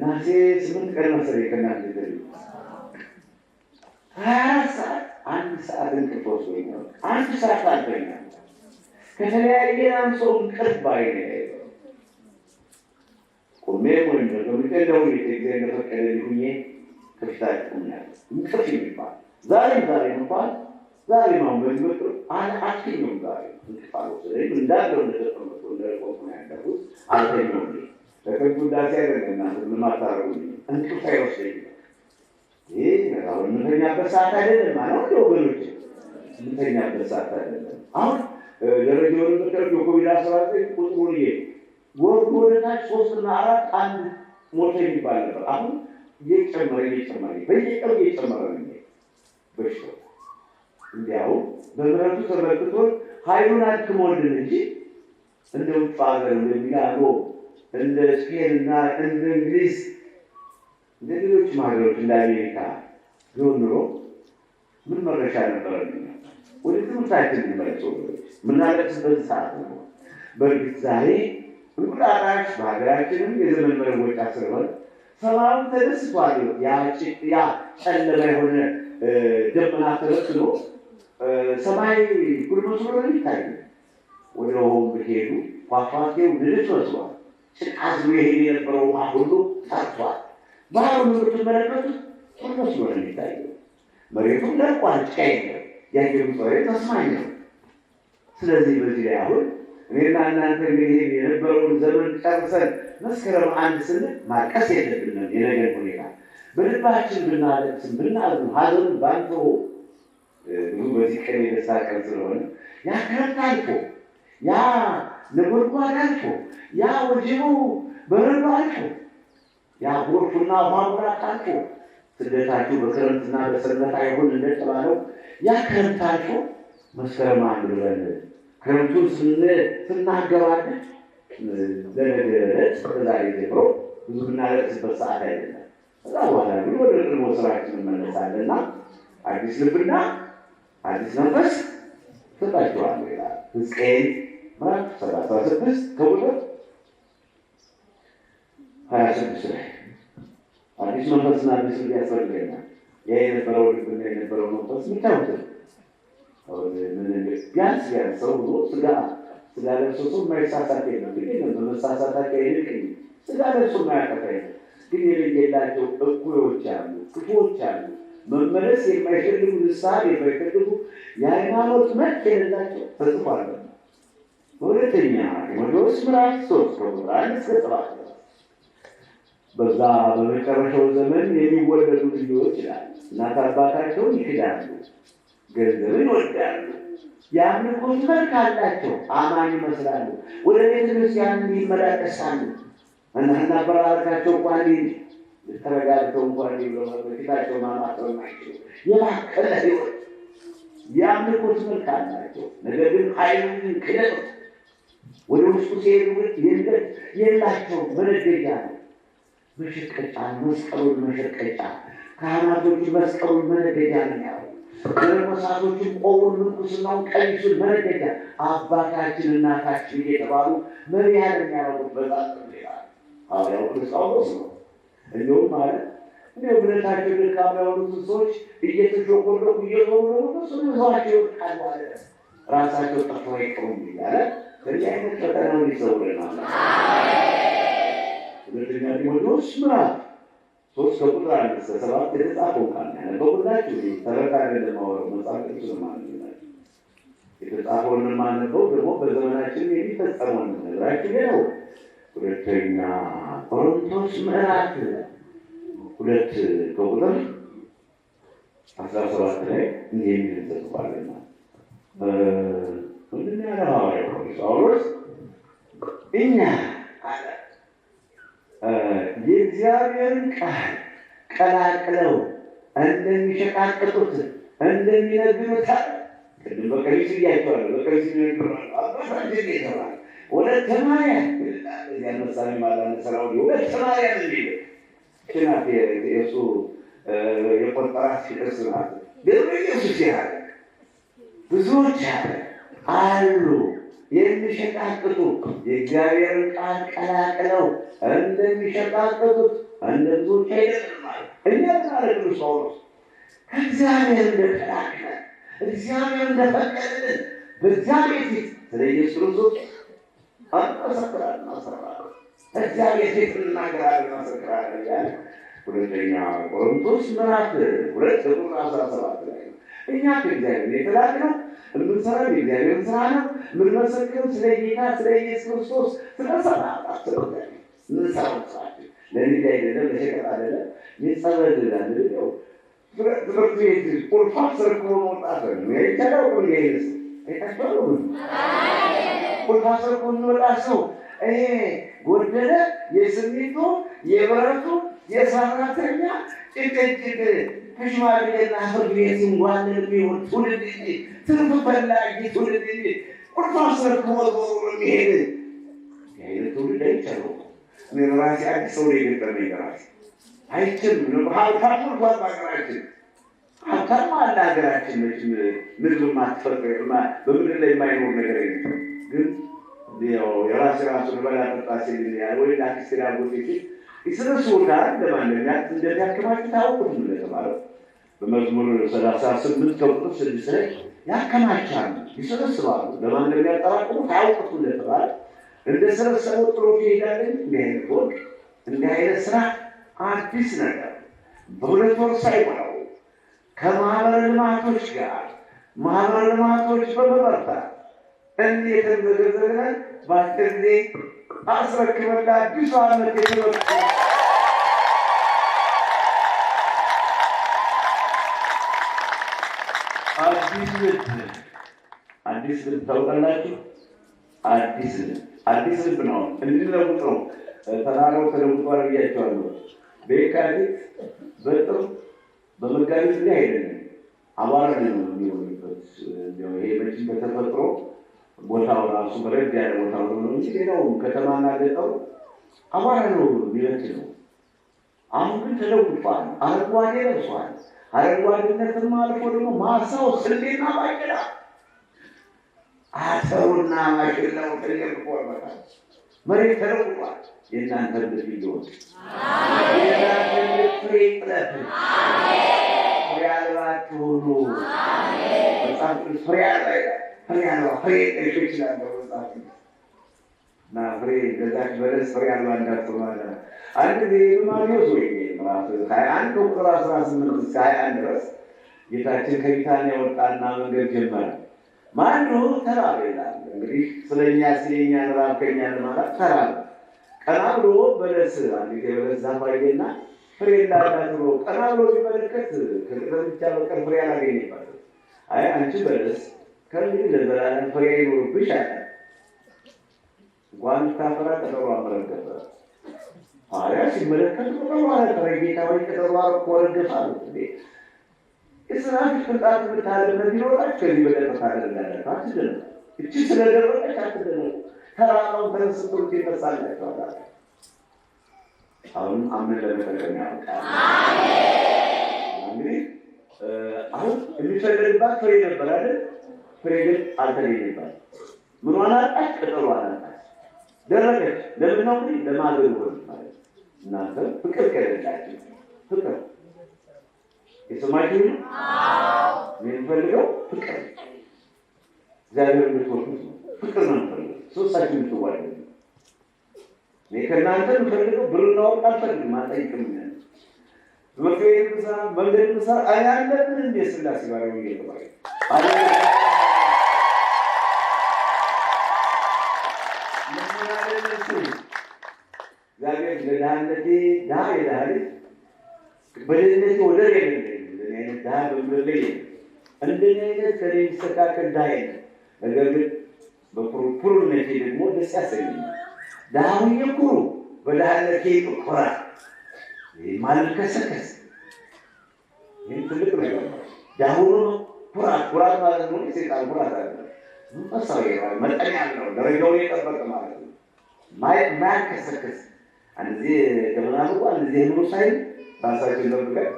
ናሴ 8 ቀን መሰለኝ ከእናንተ የተለየሁ 24 ሰዓት 1 ሰዓት እንቅልፍ ወስዶኛል። 1 ሰዓት አልተኛም። ከተለያየን ሰው እንቅልፍ ባይኔ ቆሜ ወይም ደግሞ እንደው የእግዚአብሔር እንደፈቀደልኝ ከፍታችሁኛል። እንቅልፍ የሚባል ዛሬ እንኳን ዛሬ ነው በሚወጡ አትክልም ዛሬ እንቅፋሉ ስለዚህ እንዳለው እንደተጠመቁ እንደቆሙ ያደረጉት አልተኛም። ለከንቱ ዳሴ አይደለም ምንም አታረጉኝ። እንቅልፍ አይወስደኝም። ይሄ ነው የምንተኛበት ሰዓት አይደለም ማለት ነው ወገኖች፣ የምንተኛበት ሰዓት አይደለም። አሁን ደረጃውን በተረፈ ኮቪድ-19 ቁጥሩን ወደታች 3 እና 4 1 ሞተ ይባል ነበር። አሁን እየጨመረ በየቀኑ እየጨመረ ነው በሽታው። እንዲያው በምሕረቱ ተመልክቶ ኃይሉን አድክሞልን እንጂ እንደ ውጭ ሀገር እንደ ሚላኖ እንደ ስፔንና እንደ እንግሊዝ እንደ ሌሎች ሀገሮች እንደ አሜሪካ ቢሆን ኑሮ ምን መረሻ ነበረን? ወደ ትምህርታችን እንመለስ። ምናለቅስበት ሰዓት ነው። በእርግጥ ዛሬ እንቁጣጣሽ በሀገራችንም የዘመን መለወጫ ስለሆነ ሰማዩ ተደስቷል። ያ ጨለማ የሆነ ደመና ተበትኖ ሰማይ ጉድ መስሎ ነው የሚታየው። ወደ ውሃው ብትሄዱ ፏፏቴው ንድፍ መስሏል። ጭቃዝ ይሄድ የነበረው ውሃ ሁሉ ጠርቷል። ባህሩን ብትመለከቱት ሁሉ መስሎ ነው የሚታየው። መሬቱም ደርቋል። ጭቃ የለም። የአየሩ ጸባይ ተስማሚ ነው። ስለዚህ በዚህ ላይ አሁን እኔና እናንተ እንግዲህ የነበረውን ዘመን ጨርሰን መስከረም 1 ስንል ማልቀስ የለብንም። የነገር ሁኔታ በልባችን ብናለቅስም ብናዝን ሀዘኑን ባንተው ብዙ በዚህ ቀን የደስታ ቀን ስለሆነ ያ ክረምት አልፎ ያ ነጎድጓድ አልፎ ያ ወጀቡ በረዶ አልፎ ያ ጎርፉና ውሃ ሙላት አልፎ ስደታችሁ በክረምትና በሰንበት አይሆን እንደተባለው ያ ክረምት አልፎ መስከረም 1 ብለን ክረምቱን ስናገባለን ለነገረት ዛሬ ጀምሮ ብዙ ብናለቅስበት ሰዓት አይደለም። ከዛ በኋላ ግን ወደ ቀድሞ ስራችን እንመለሳለንና አዲስ ልብና አዲስ መንፈስ ሰጣችኋለሁ ይላል ሕዝቅኤል ምዕራፍ 36 ከቁጥር 26 ላይ አዲስ መንፈስና አዲስ ልብ ያስፈልገናል። ያ የነበረው ልብና የነበረው መንፈስ ምታውት ቢያንስ ሰው ብሎ ስጋ ለብሶ ሰው የማይሳሳት የለም። ግን በመሳሳታቸው ይልቅ ስጋ ለብሶ የማያጠፋ የለም። ግን የሌላቸው እኩዮች አሉ፣ ክፉዎች አሉ፣ መመለስ የማይፈልጉ ንስሐ የማይፈልጉ የሃይማኖት መልክ የሌላቸው ተጽፏል። በሁለተኛ ጢሞቴዎስ ምዕራፍ 3 ከቁጥር 1 እስከ 7 በዛ በመጨረሻው ዘመን የሚወለዱ ልጆች ይላል እናት አባታቸውን ይክዳሉ፣ ገንዘብን ይወዳሉ፣ የአምልኮት መልክ አላቸው፣ አማኝ ይመስላሉ፣ ወደ ቤተ ክርስቲያን ይመላለሳሉ እና በራካቸው እንኳን ተረጋግተው እንኳን ብለው በፊታቸው ማማተር ናቸው። የማከለ ሕይወት የአምልኮት መልክ አላቸው። ነገር ግን ኃይሉን ክደው ወደ ውስጡ ሲሄዱ የላቸው መነገጃ ነው። መሸቀጫ መስቀሉን መሸቀጫ ካህናቶቹ መስቀሉን መነገጃ ነው ያሉ፣ መነኮሳቶቹን ቆቡን፣ ምንኩስናውን፣ ቀሚሱን መነገጃ፣ አባታችን እናታችን እየተባሉ መሪያን የሚያደርጉት በጣም ይላል ሐዋርያው ቅዱስ ጳውሎስ ነው። እንዲሁም ማለት እንዲሁ እምነታቸው ደካማ የሆኑትን ሰዎች እየተሾኮረኩ እየዞሩ እነሱ ይዘዋቸው ይወድቃሉ ማለት ነው። ራሳቸው ጠፍተው አይቀሩም እያለ በዚህ አይነት ፈተና ይሰውረናል። ሁለተኛ ጢሞቴዎስ ምዕራፍ 3 ከቁጥር 1 እስከ 7 የተጻፈው ቃል ያነበብኩላችሁ ተረት አይደለም የማወራው መጽሐፍ ቅዱስ ነው ማለት ነው። የተጻፈውን የማነበው ደግሞ በዘመናችን የሚፈጸመውን ነገራችሁ ነው። ሁለተኛ ቆሮንቶስ ምዕራፍ 2 ከቁጥር 17 ላይ እንዲህ የሚል ተጽፏልና ምንድን ነው ያለው ሐዋርያው ጳውሎስ? እኛ አለ የእግዚአብሔርን ቃል ቀላቅለው እንደሚሸቃቅጡት እንደሚነግሩት ቅድም በቀሚስ እያቸዋለሁ በቀሚስ ይነግሩናል አባታችን የተባለ ወለተ ማርያም እዚያ መሳሌ ማላነሰራው ወለተ ማርያም እንዲል ሽናት የእሱ የቆጠራት ሲደርስ ናት ደግሞ ኢየሱስ ያለ ብዙዎች አሉ የሚሸቃቅጡ የእግዚአብሔርን ቃል ቀላቅለው እንደሚሸቃቅጡት እንደ ብዙዎች አይደለም ማለት እኛ ታረዱ ሰዎች ከእግዚአብሔር እንደተላክለን እግዚአብሔር እንደፈቀደልን በእግዚአብሔር ፊት ስለ ኢየሱስ ክርስቶስ አንመሰክራለን እናሰራለን እግዚአብሔር ፊት እናገራለን እናሰክራለን ያለ ሁለተኛ ቆሮንቶስ ምዕራፍ 2 ቁጥር 17 ላይ እኛ ከእግዚአብሔር የተላክነው የምንሰራው የእግዚአብሔርን ስራ ነው። የምንመሰክረው ስለ ጌታ ስለ ኢየሱስ ክርስቶስ ስለሰራው ምንሰራው ስራችን ለንግድ አይደለም፣ ለሸቀጥ አይደለም። የጸበል ላንደው ትምህርት ቤት ቁልፋ ሰርቆ መውጣት ነው የሚቻለው። ቁልጌስ አይታችኋል። ቁልፋ ሰርቆ የሚወጣ ሰው ይሄ ጎደለ የስሚቱ የብረቱ የሰራተኛ ጭቅጭቅ ከሽማግሌና ፍርድ ቤት እንኳን የሚሆን ትውልድ እንጂ ትርፍ ፈላጊ ትውልድ እንጂ ቁልፍ አሰርቆ የሚሄድ ይህ ትውልድ አይቻለው። እኔ ራሴ አዲስ ሰው ላይ ገጠመኝ ራሴ አይችልም። ሀብታም እንኳን በሀገራችን ሀብታም አለ ሀገራችን ምድር ማትፈቅር በምድር ላይ የማይኖር ነገር የለም። ግን የራሴ ራሱን በላ ጠጣ ሲል ያለ ወይ ላክስቴና ቦቴች ይስረሱ ጋር ለማንኛት እንደሚያከማችሁ ታውቁት እንደተባለው በመዝሙር 38 ከቁጥር 6 ላይ ያከማቻሉ፣ ይሰበስባሉ። ለማን እንደሚያጠራቅሙ ታውቁት እንደተባለ እንደሰበሰቡ ጥሎ ይሄዳል። እንዲህ አይነት ወርቅ እንዲህ አይነት ስራ አዲስ ነገር በሁለት ወር ሳይሞላው ከማህበረ ልማቶች ጋር ማህበረ ልማቶች በመበርታት እንዴት እንደገዘገነ በአጭር ጊዜ አስረክበን ለአዲሱ ዓመት የተመጡ አዲስ ልብ ታውቃላችሁ። አዲስ ልብ ነው እንድንለውጥ ነው። ተራራው ተለውጧል ብያቸዋለሁ። በየካቲት በጥር በመጋቢት ላይ አይደለም አቧራ ነው የሚሆንበት። ይሄ መቼም በተፈጥሮ ቦታው ራሱ በረድ ያለ ቦታው ነው እንጂ ሌላው ከተማና ገጠሩ አቧራ ነው የሚበክለው። አሁን ግን ተለውጧል፣ አረንጓዴ ለብሷል። አረንጓዴነትም አልፎ ደግሞ ማሳው ስንዴና ባቄላ አተሩና ማሽላው ተለውጧል። መሬት ተለውጧል። የእናንተ ልብ ይዞት የእናንተ ልብ ፍሬ ጥለት ፍሬ አልባችሁ ሁኑ። መጽሐፍ ቅዱስ ፍሬ አልባ ፍሬ አልባ ፍሬ ጠሾ ይችላል እና ፍሬ ገዛች በለስ ፍሬ አልባ እንዳትሆናለ አንድ ጊዜ ማቴዎስ ወይ ምዕራፍ 21 ቁጥር 18 እስከ 21 ድረስ ጌታችን ከቢታንያ ወጣና መንገድ ጀመረ። ማኑ ተራበ ይላል። እንግዲህ ስለኛ ራብ ከኛ ለማለት ተራበ። ቀና ብሎ በለስ አንዲት የበለስ ዛፍ አየና ፍሬ እንዳላት ብሎ ቀና ብሎ ሲመለከት ከቅጠል ብቻ በቀር ፍሬ አላገኘባትም። አይ አንቺ በለስ ከእንግዲህ ለዘላለም ፍሬ ይኑርብሽ አለ። እንኳን ታፈራ ቅጠሏ አመረገፈ። ሐዋርያ ሲመለከት ቅጠሏ አረገፈ። ጌታ ወይ ቅጠሏ ወረገፈ አሉት። የስራሽ ቅጣት ብታለበት ይኖራል። ከዚህ በላይ ታደርጋለህ አትደነቁ። እቺ ስለደረቀች አትደነቁ። ተራራውን ተነስቶ ይፈሳላችኋል። አሁን አሜን ለመጠቀም ያውቃል። አሁን የሚፈለግባት ፍሬ ነበር አይደል? ፍሬ ግን አልተገኘባት። ምን አላጣች? ቅጠሉ አላጣች፣ ደረቀች። ለምን ነው እንግዲህ ለማገዶ ሆነ ማለት እናንተ ፍቅር ከሌላችሁ ፍቅር የሰማችሁ ነው። የሚፈልገው ፍቅር እግዚአብሔር እንድትወዱት ነው። ፍቅር ነው የሚፈልገው። ሶስታችሁ እንድትዋደዱ። እኔ ከእናንተ የምፈልገው ብርና ወርቅ አልፈልግም፣ አልጠይቅም። ትምህርት ቤት ምሳ፣ መንገድ ምሳ አያለብን እንደ ስላሴ ባሪያ ወንጌል ተባለ እግዚአብሔር ለድሃነቴ ድሃ የድሃ ልጅ በድህነቴ ወደር የሌለኝ እንደኔ አይነት ድሃ በምድር ላይ የለም። እንደኔ አይነት ከኔ የሚስተካከል ድሃ የለም። ነገር ግን በኩሩነቴ ደግሞ ደስ ያሰኘኛል። ድሃ ሁኜ ኩሩ፣ በድሃነቴ እኮራ፣ ማልከሰከስ። ይህም ትልቅ ነገር ነው። ድሃ ሆኖ ኩራት ማለት ነው። የሰይጣን ኩራት አለ። መንፈሳዊ መጠን ያለው ደረጃውን የጠበቀ ማለት ነው። ማያልከሰከስ አንድ ጊዜ ተመናብቆ አንድ ጊዜ ህብሩ ሳይል ራሳችን ጠብቀን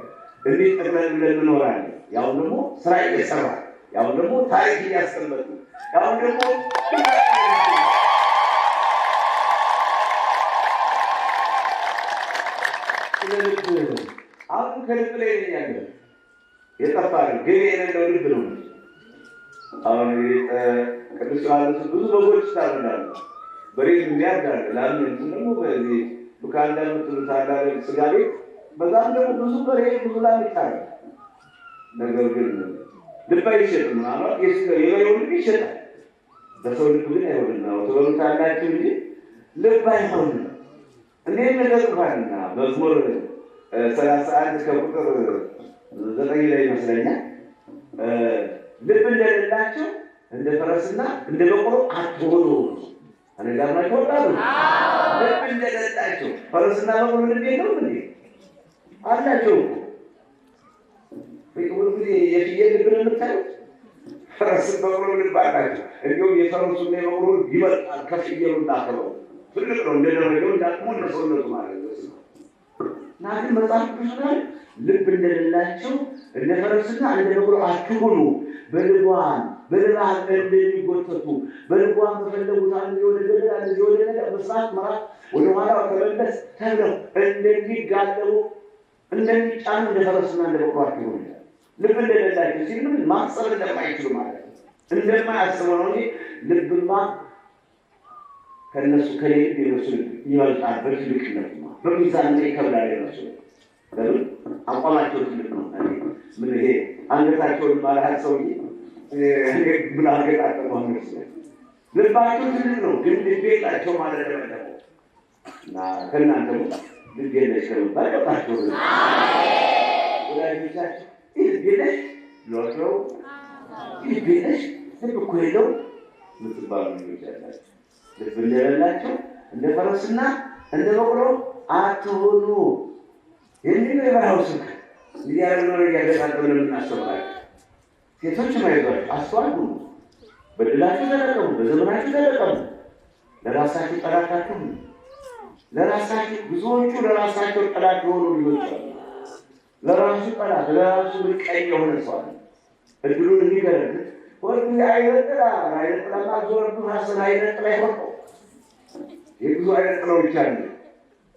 እንዴት ጠቅለን ብለን እንኖራለን። ያው ደግሞ ስራ እየሰራ ያው ደግሞ ታሪክ እያስቀመጡ ያው ደግሞ ስለልብ አሁን ከልብ ላይ ያለ የጠፋ ግን የሌለው ልብ ነው። አሁን ቅዱስ ዮሐንስ ብዙ በጎች ታርዳሉ፣ በሬ የሚያርዳሉ። ለምን ደግሞ በዚህ ሉካንዳ ምትሉት አላለ ስጋ ቤት በዛም ደግሞ ብዙ በሬ ብዙ ላም ይታረዳል። ነገር ግን ልብ አይሸጥም ማለት የበሬው ልብ ይሸጣል፣ በሰው ልብ ግን አይሆንም ነው ትበሉታላችሁ እንጂ ልብ አይሆንም። እንዴት ነገርኳልና መዝሙር 31 ከቁጥር 9 ላይ ይመስለኛል ልብ እንደሌላቸው እንደ ፈረስና እንደ በቅሎ አትሆኑ። አንጋማቸው ወጣሉ ልብ እንደሌላቸው ፈረስና በቅሎ ልብ የለውም እንዴ? አላቸው እኮ በቁጥር የፍየል ልብ ነው የምታዩት። ፈረስ በቅሎ ልብ አላቸው። እንዲሁም የፈረሱና የበቅሎ ይበልጣል ከፍየሉና ከበቅሎ ትልቅ ነው። እንደደረገው እንዳቅሙ እንደሰውነቱ ማለት ነው። እና ግን መጽሐፍ ቅዱስ ላይ ልብ እንደሌላቸው እንደ ፈረስና እንደ በቅሎ አትሁኑ፣ በልቧን እንደሚጎተቱ በልቧን በፈለጉት አንድ ወደ ገደል አንድ ወደ ነገር መስራት መራት ወደ ኋላ ተመለስ ተብለው እንደሚጋለቡ እንደሚጫኑ እንደ ፈረስና እንደ በቅሎ አትሁኑ። ልብ እንደሌላቸው ሲል ምን ማሰብ እንደማይችሉ ማለት ነው። እንደማያስቡ ነው እንጂ ልብማ ከነሱ ከሌለ የነሱ ይወጣል። በትልቅነት ነው በሚዛን ላይ ይከብዳል። የነሱ ለምን አቋማቸው ትልቅ ነው። ምን ይሄ አንገታቸውን ማራል ሰውዬ ምን አንገታቸው ነው ማለት ልባቸው ትልቅ ነው፣ ግን ልብ የላቸው ማለት ነው። እና ከእናንተ ልብ የላቸው ባይወጣቸው ወላጆቻችሁ ልብ የለሽ ሎተው ልብ የለሽ ልብ እኮ የለው ምትባሉ ልጆች ያላቸው ልብ እንደሌላቸው እንደ ፈረስና እንደ በቅሎ አትሁኑ። የሚል የበረሃው ስብከት እንግዲህ ያለነው ያገጣጠመን የምናስተውላቸው ሴቶች ማይዟቸው አስተዋሉ። በድላችሁ ተጠቀሙ፣ በዘመናችሁ ተጠቀሙ። ለራሳችሁ ጠላት አትሁኑ። ለራሳችሁ ብዙዎቹ ለራሳቸው ጠላት የሆኑ ልጆች አሉ። ለራሱ ጠላት ለራሱ ምቀኛ የሆነ ሰው አለ። እድሉን የሚገረግጥ ወርዱ አይነጥላ ማዞርብህ ሀሰን አይነጥላ ይሆነው የብዙ አይነት ጥላዎች አሉ።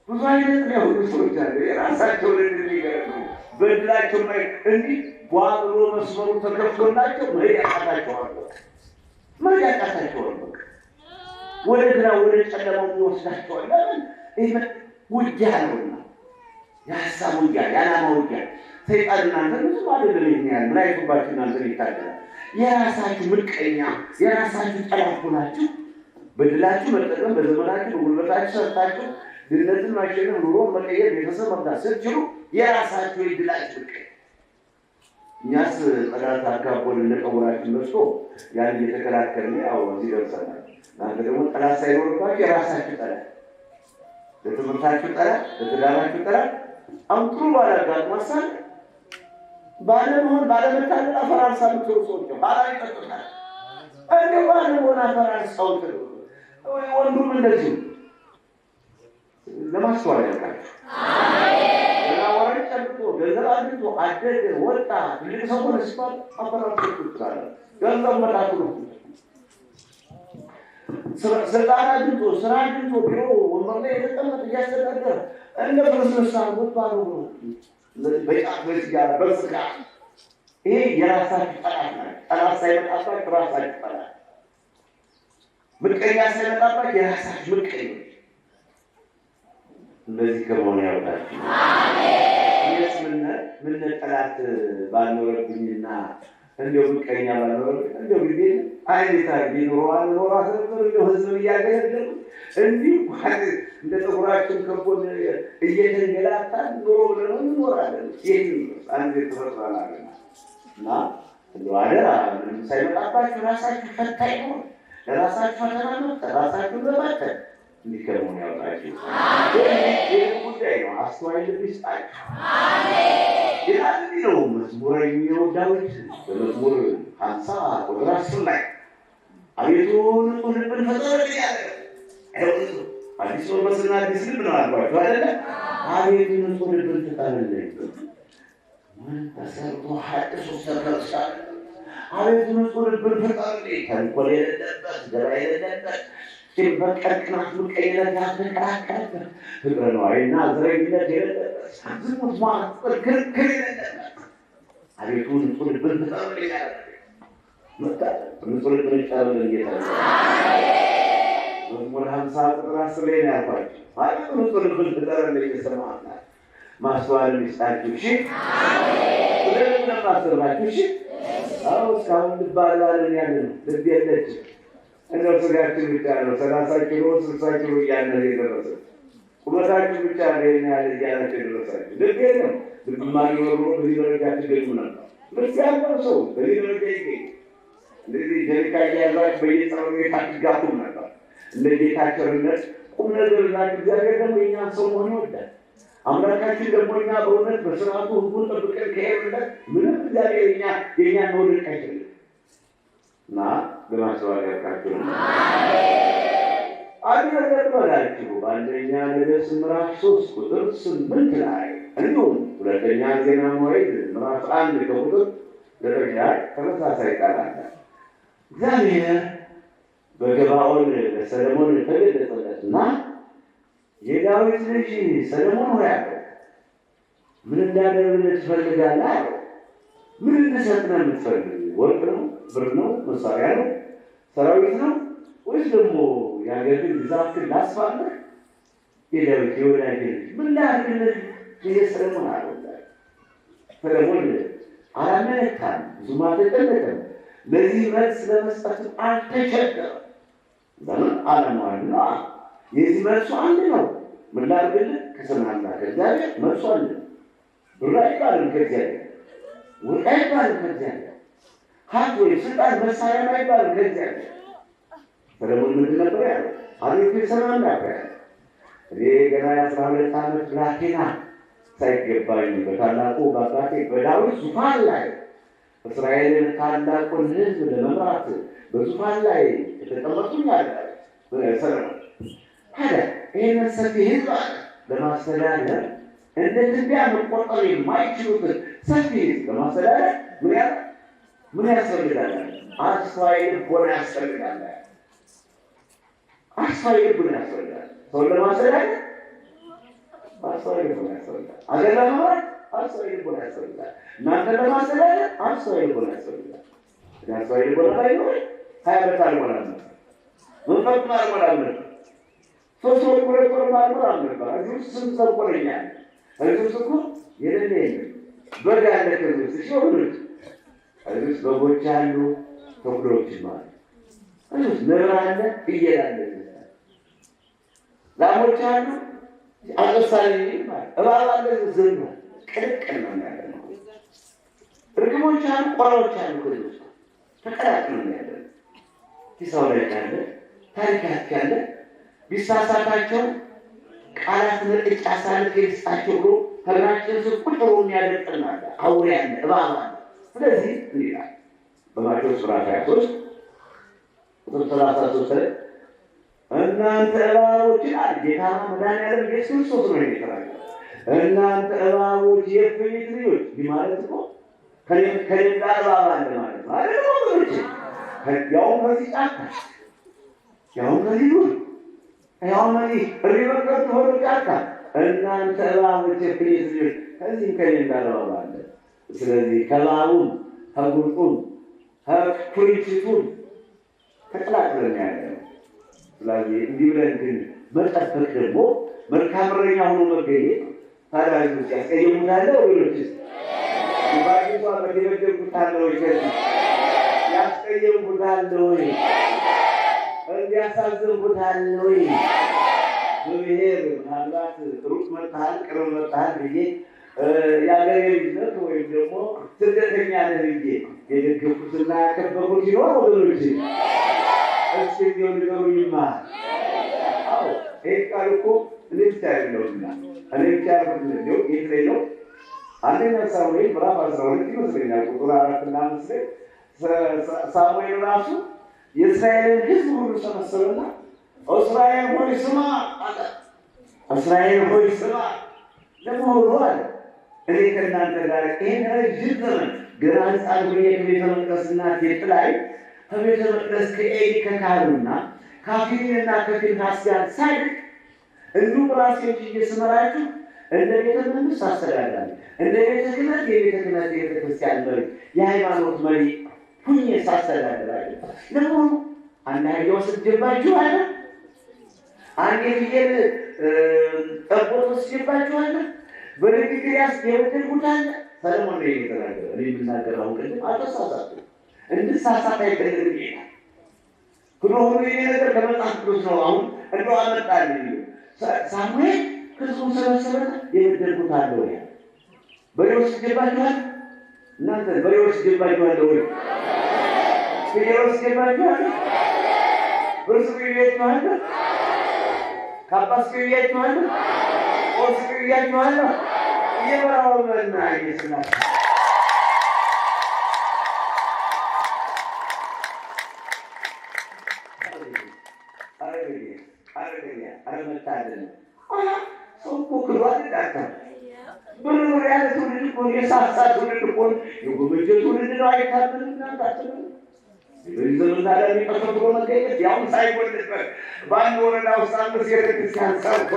ብዙ አይነት ያሁሉ ሰዎች አሉ። የራሳቸውን እንደሚገርሙ በድላቸው ላይ እንዲህ ጓብሎ መስመሩ ተከፍቶላቸው መሄድ ያቃታቸዋል። ወደ ግራ ወደ ጨለማው ይወስዳቸዋል። ለምን? ይህ ውጊያ ነውና፣ የሀሳብ ውጊያ፣ የዓላማ ውጊያ። ሰይጣን እናንተ ብዙ አይደለም ይሄኛል ምን አይቶባችሁ እናንተ ይታገላል። የራሳችሁ ምቀኛ የራሳችሁ ጠላት ሆናችሁ በድላችሁ መጠቀም በዘመናችሁ በጉልበታችሁ ሰርታችሁ ድነትን ማሸነፍ ኑሮን መቀየር ቤተሰብ መምታት ስትችሉ የራሳችሁ የድላችሁ ምቀኛ። እኛስ ጠላት አካቦን እንደቀወራችን መስቶ ያን እየተከላከልን ያው እዚህ ደርሰናል። እናንተ ደግሞ ጠላት ሳይኖርባችሁ የራሳችሁ ጠላት፣ ለትምህርታችሁ ጠላት፣ ለትዳራችሁ ጠላት አንጥሩ ባላጋጥማሳል ባለመሆን ባለመታደል አፈራርሳ ምትሩ ሰዎች ባላ ይጠጡታል። እንደ ባለመሆን አፈራርሳው ወንዱም እንደዚህ ለማስተዋል ያልቃችሁ። አሜን። ለወሬ ጨብጦ ገንዘብ አግኝቶ አደገ፣ ወጣ፣ ትልቅ ሰው ሆነ ሲባል አፈራርቶ ይችላል። ገንዘብ መጣቱ ነው። ስልጣን አግኝቶ ስራ አግኝቶ ቢሮ ወንበር ላይ የተቀመጠ እያስተዳደረ እንደ ክርስቶስ ወጥቷል ነው በጫት በሲጋራ በስጋ። ይሄ የራሳችሁ ጠላት ነው። ጠላት ሳይመጣባችሁ ራሳችሁ ጠላት፣ ምቀኛ ሳይመጣባችሁ የራሳችሁ ምቀኛ። እንደዚህ ከመሆኑ ያውጣችሁ። ይህስ ምን ጠላት ባልኖረብኝና እንደው ምቀኛ ባልኖረብኝ እንደው ጊዜ አይነት ቢኖረዋል ኖሮ አሰበር እንደው ህዝብ እያገለገሉ እንዲህ እንደ ፀጉራችን ከቦን እየተንገላታን ኖሮ ብለን እንኖራለን። ይህ አንድ ተፈጥሯልና እና እንደው አደራ ምንም ሳይመጣባችሁ ራሳችሁ ፈታኝ ነው። ለራሳችሁ ፈተና ነው። ራሳችሁን በማተን እንዲከርሙን ያውጣችሁ። ይህ ጉዳይ ነው። አስተዋይ ልብ ይስጣችሁ። ይላል ነው መዝሙረኛው ዳዊት በመዝሙር 50 ቁጥር 10 ላይ አቤቱ ንጹሕ ልብን ፍጠርልኝ አለ። አዲስ መንፈስና አዲስ ልብ ነው አልኳችሁ አይደለ? አቤቱ ንጹሕ ልብን ፍጠርልኝ ተሰርቶ ሐዲስ ተከርሳል። አቤቱ ንጹሕ ልብን ፍጠርልኝ፣ ተንኮል የሌለበት ደባ የሌለበት በቀል ቅናት ምቀኝነት ያልተቀላቀለበት ፍቅረ ነዋይና ዘረኝነት የሌለበት ዝሙት ማስጠር ክርክር የሌለበት አቤቱ ንጹሕ ልብን ፍጠርልኝ አለ። ንጹሕ ልብን ፍጠርልኝ ጌታ መዝሙር 50 ቁጥር 10 ላይ ነው ያልኳችሁ። አቤቱ ንጹሕ ልብን ፍጠርልኝ የሰማዕና ማስተዋልን ይስጣችሁ። እሺ ስለምን ማስተዋላችሁ? እሺ አዎ እስካሁን ልብ አልባልን ያለ ነው። ልብ የለችም። እንደው ስጋችን ብቻ ነው 30 ኪሎ 60 ኪሎ እያለ የደረሰ ቁመታችን ብቻ ነው ያለ እያላችሁ የደረሳችሁ። ልብ የለም። ልብ ማይኖር በዚህ ደረጃ ትገኙ ነበር። ልብ ያለው ሰው በዚህ ደረጃ ይገኝ። እንደዚህ ጀሪካ እያያዛችሁ በየጸሎት ቤት አትጋፉም ነበር። እንደ ጌታ ቸርነት ቁም ነገር ላችሁ እግዚአብሔር ደግሞ የእኛን ሰው መሆን ይወዳል። አምላካችን ደግሞ እኛ በእውነት በስርዓቱ ህጉን ጠብቀን ከሄድንለት ምንም እግዚአብሔር የእኛን መውደቅ አይችልም እና በማስተዋል ያውቃችሁ ነው። አንድ ነገር በላችሁ በአንደኛ ነገሥት ምዕራፍ 3 ቁጥር 8 ላይ እንዲሁም ሁለተኛ ዜና መዋዕል ምዕራፍ 1 ከቁጥር 9 ላይ ተመሳሳይ ቃል አለ። እግዚአብሔር በገባኦን ለሰለሞን ተገለጸለትና የዳዊት ልጅ ሰለሞን ሆይ አለው፣ ምን እንዳደርግልህ ትፈልጋለህ አለው። ምን እንድሰጥ ነው የምትፈልግ? ወርቅ ነው? ብር ነው? መሳሪያ ነው? ሰራዊት ነው? ወይስ ደግሞ የአገርን ግዛትን ላስፋልህ? የዳዊት የወዳጅ ልጅ ምን ላድርግልህ? ይሄ ሰለሞን አለው። ሰለሞን አላመነታም፣ ብዙም አልተጨነቀም። ለዚህ መልስ ለመስጠት አልተቸገረም። ለምን? ዓላማው ነው። የዚህ መልሱ አንድ ነው። ምን ላድርግልህ? ከሰማይና ከእግዚአብሔር መልሱ አንድ ነው። ብር አይባልም ከእግዚአብሔር፣ ወርቅ አይባልም ከእግዚአብሔር፣ ሀብት ወይ ስልጣን መሳሪያ አይባልም ከእግዚአብሔር። ሰለሞን ምንድን ነበር ያለው? አቤቱ የሰማይ አምላክ እኔ ገና የ12 ዓመት ብላቴና ሳይገባኝ በታላቁ በአባቴ በዳዊት ዙፋን ላይ እስራኤልን ታላቁን ሕዝብ ለመምራት በዙፋን ላይ የተቀመጡኝ አለ ሰለሞን። ታዲያ ይህንን ሰፊ ሕዝብ ለማስተዳደር እንደ ትቢያ መቆጠር የማይችሉትን ሰፊ ሕዝብ ለማስተዳደር ምን ያስፈልጋል? አስተዋይ ልቦና ያስፈልጋል። አስተዋይ ልቦና ያስፈልጋል። ሰውን ለማስተዳደር አስተዋይ ልቦና ያስፈልጋል። አገር ለመምራት አስተዋይ ልቦና ያስፈልጋል። እናንተን ለማስተዳደር አስተዋይ ልቦና ያስፈልጋል። አስተዋይ ልቦና ባይኖር 20 ዓመት አልሞላም ነበር። መንፈቅም አልሞላም ነበር። 3 ወር ቁረቆር ማልሞላም ነበር። እዚህ ውስጥ ስንት ሰው ቆረኛል? እዚህ ውስጥ እኮ የሌለ የለም። በግ አለ ከዚህ ውስጥ ሲሆኑት እዚህ ውስጥ በጎች አሉ፣ ተኩሎችም አሉ። እዚህ ውስጥ ነብር አለ፣ ፍየል አለ፣ ላሞች አሉ፣ አንበሳል ማለት እባብ አለ፣ ዝንብ ቅልቅል ነው ያለው። እርግቦች አሉ፣ ቆራዎች አሉ። ከዚህ ውስጥ ተቀላቅሎ ነው ያለው። ኪሳው ላይ ካለ ታሪካት ያለ ቢሳሳታቸው ቃላት ነጥጫ ሳልክ ይስጣቸው ብሎ ተግራችን ቁጭ ብሎ የሚያደርቅናል። አውሬ ያለ እባብ አለ። ስለዚህ ይላል በማቴዎስ ምዕራፍ 23 ቁጥር 33 ላይ እናንተ እባቦች ይላል ጌታ መድኃኒዓለም ኢየሱስ ክርስቶስ ነው የሚተናገረው። እናንተ እባቦች የእፉኝት ልጆች ማለት እኮ ከኔም ጋር እባብ አለ ማለት ነው አይደል? ወገኖቼ ያውም ከዚህ ጫካ ያውም ከዚህ ዱር ያውም ከዚህ ሪበቀት ሆኖ ጫካ እናንተ እባቦች የእፉኝት ልጆች ከዚህም ከኔም ጋር እባብ አለ። ስለዚህ ከእባቡም ከጉርጡም ከኩርንችቱም ተቀላቅለን ያለው። ስለዚህ እንዲህ ብለን ግን መጠበቅ ደግሞ መልካም እረኛ ሆኖ መገኘት ታዲያ ያስቀየሙታል ወገኖች? ባቂቷ በደበደብኩታል ወይ? ያስቀየምኩታል ወይ? እንዲያሳዝንኩታል ወይ? በብሔር ምናልባት ሩቅ መጥተሃል ቅርብ መጥተሃል ብዬ የአገሬ ልጅነት ወይም ደግሞ ስደተኛ ነህ ብዬ የደገፍኩትና ያከበርኩት ሲኖር ወገኖች እስኪ እንዲሁ ንገሩኝማ። አዎ ይህ ቃል እኮ እኔ ብቻ አይደለሁምና እኔ ብቻ ያልኩት የት ላይ ነው? አንደኛ ሳሙኤል ምዕራፍ 12 ይመስለኛል ቁጥር 4 እና 5 ላይ ሳሙኤል ራሱ የእስራኤልን ሕዝብ ሁሉ ሰበሰበና እስራኤል ሆይ ስማ አለ። እስራኤል ሆይ ስማ ለመሆኑ አለ እኔ ከእናንተ ጋር ይህን ረጅም ዘመን ገና ሕፃን ሆኜ ከቤተ መቅደስ እናቴ ጥላኝ ከቤተ መቅደስ ከኤሊ ከካህኑና ከአፍኒንና ከፊንሐስ ጋር ሳይልቅ እንዲሁ ራሴ እየስመራችሁ እንደ ቤተ መንግስት አስተዳዳሪ እንደ ቤተ ክህነት የቤተ ክህነት የቤተ ክርስቲያን መሪ የሃይማኖት መሪ ሁኜ ሳስተዳድራለሁ። ለመሆኑ አንድ አህያ ወስጄባችሁ አለ? አንድ የፍየል ጠቦት ወስጄባችሁ አለ? በንግግር የበደልኩት አለ? ሰለሞን ነው የተናገረ። እኔ የምናገረው ቅድም አልተሳሳትኩም። እንድሳሳት አይፈልግም ይላል። ሁሉ ይሄ ነገር ከመጽሐፍ ቅዱስ ነው። አሁን እንደው አመጣልኝ ሳሙኤል ሕዝቡን ሰበሰበና የበደልኩት አለ ወይ? በሬ ወስጄባችኋል? እናንተ በሬ ወስጄባችኋል ወይ? ፍየል ወስጄባችኋል? ብርስ ብያችኋል? ካባስ ብያችኋል? ቆስ ብያችኋል? የበራው መና ይስናል አረመታለን ሰው ክሏል ዳታ ብሩር ያለ ትውልድ እኮ የሳሳ ትውልድ እኮ የጎመጀ ትውልድ ነው። አይታመንና ታጥነ በዚህ ዘመን ታዲያ የሚቀጥሎ መገኘት ያው ሳይወልድበት በአንድ ወረዳ ውስጥ አንድ ቤተክርስቲያን ሰርቶ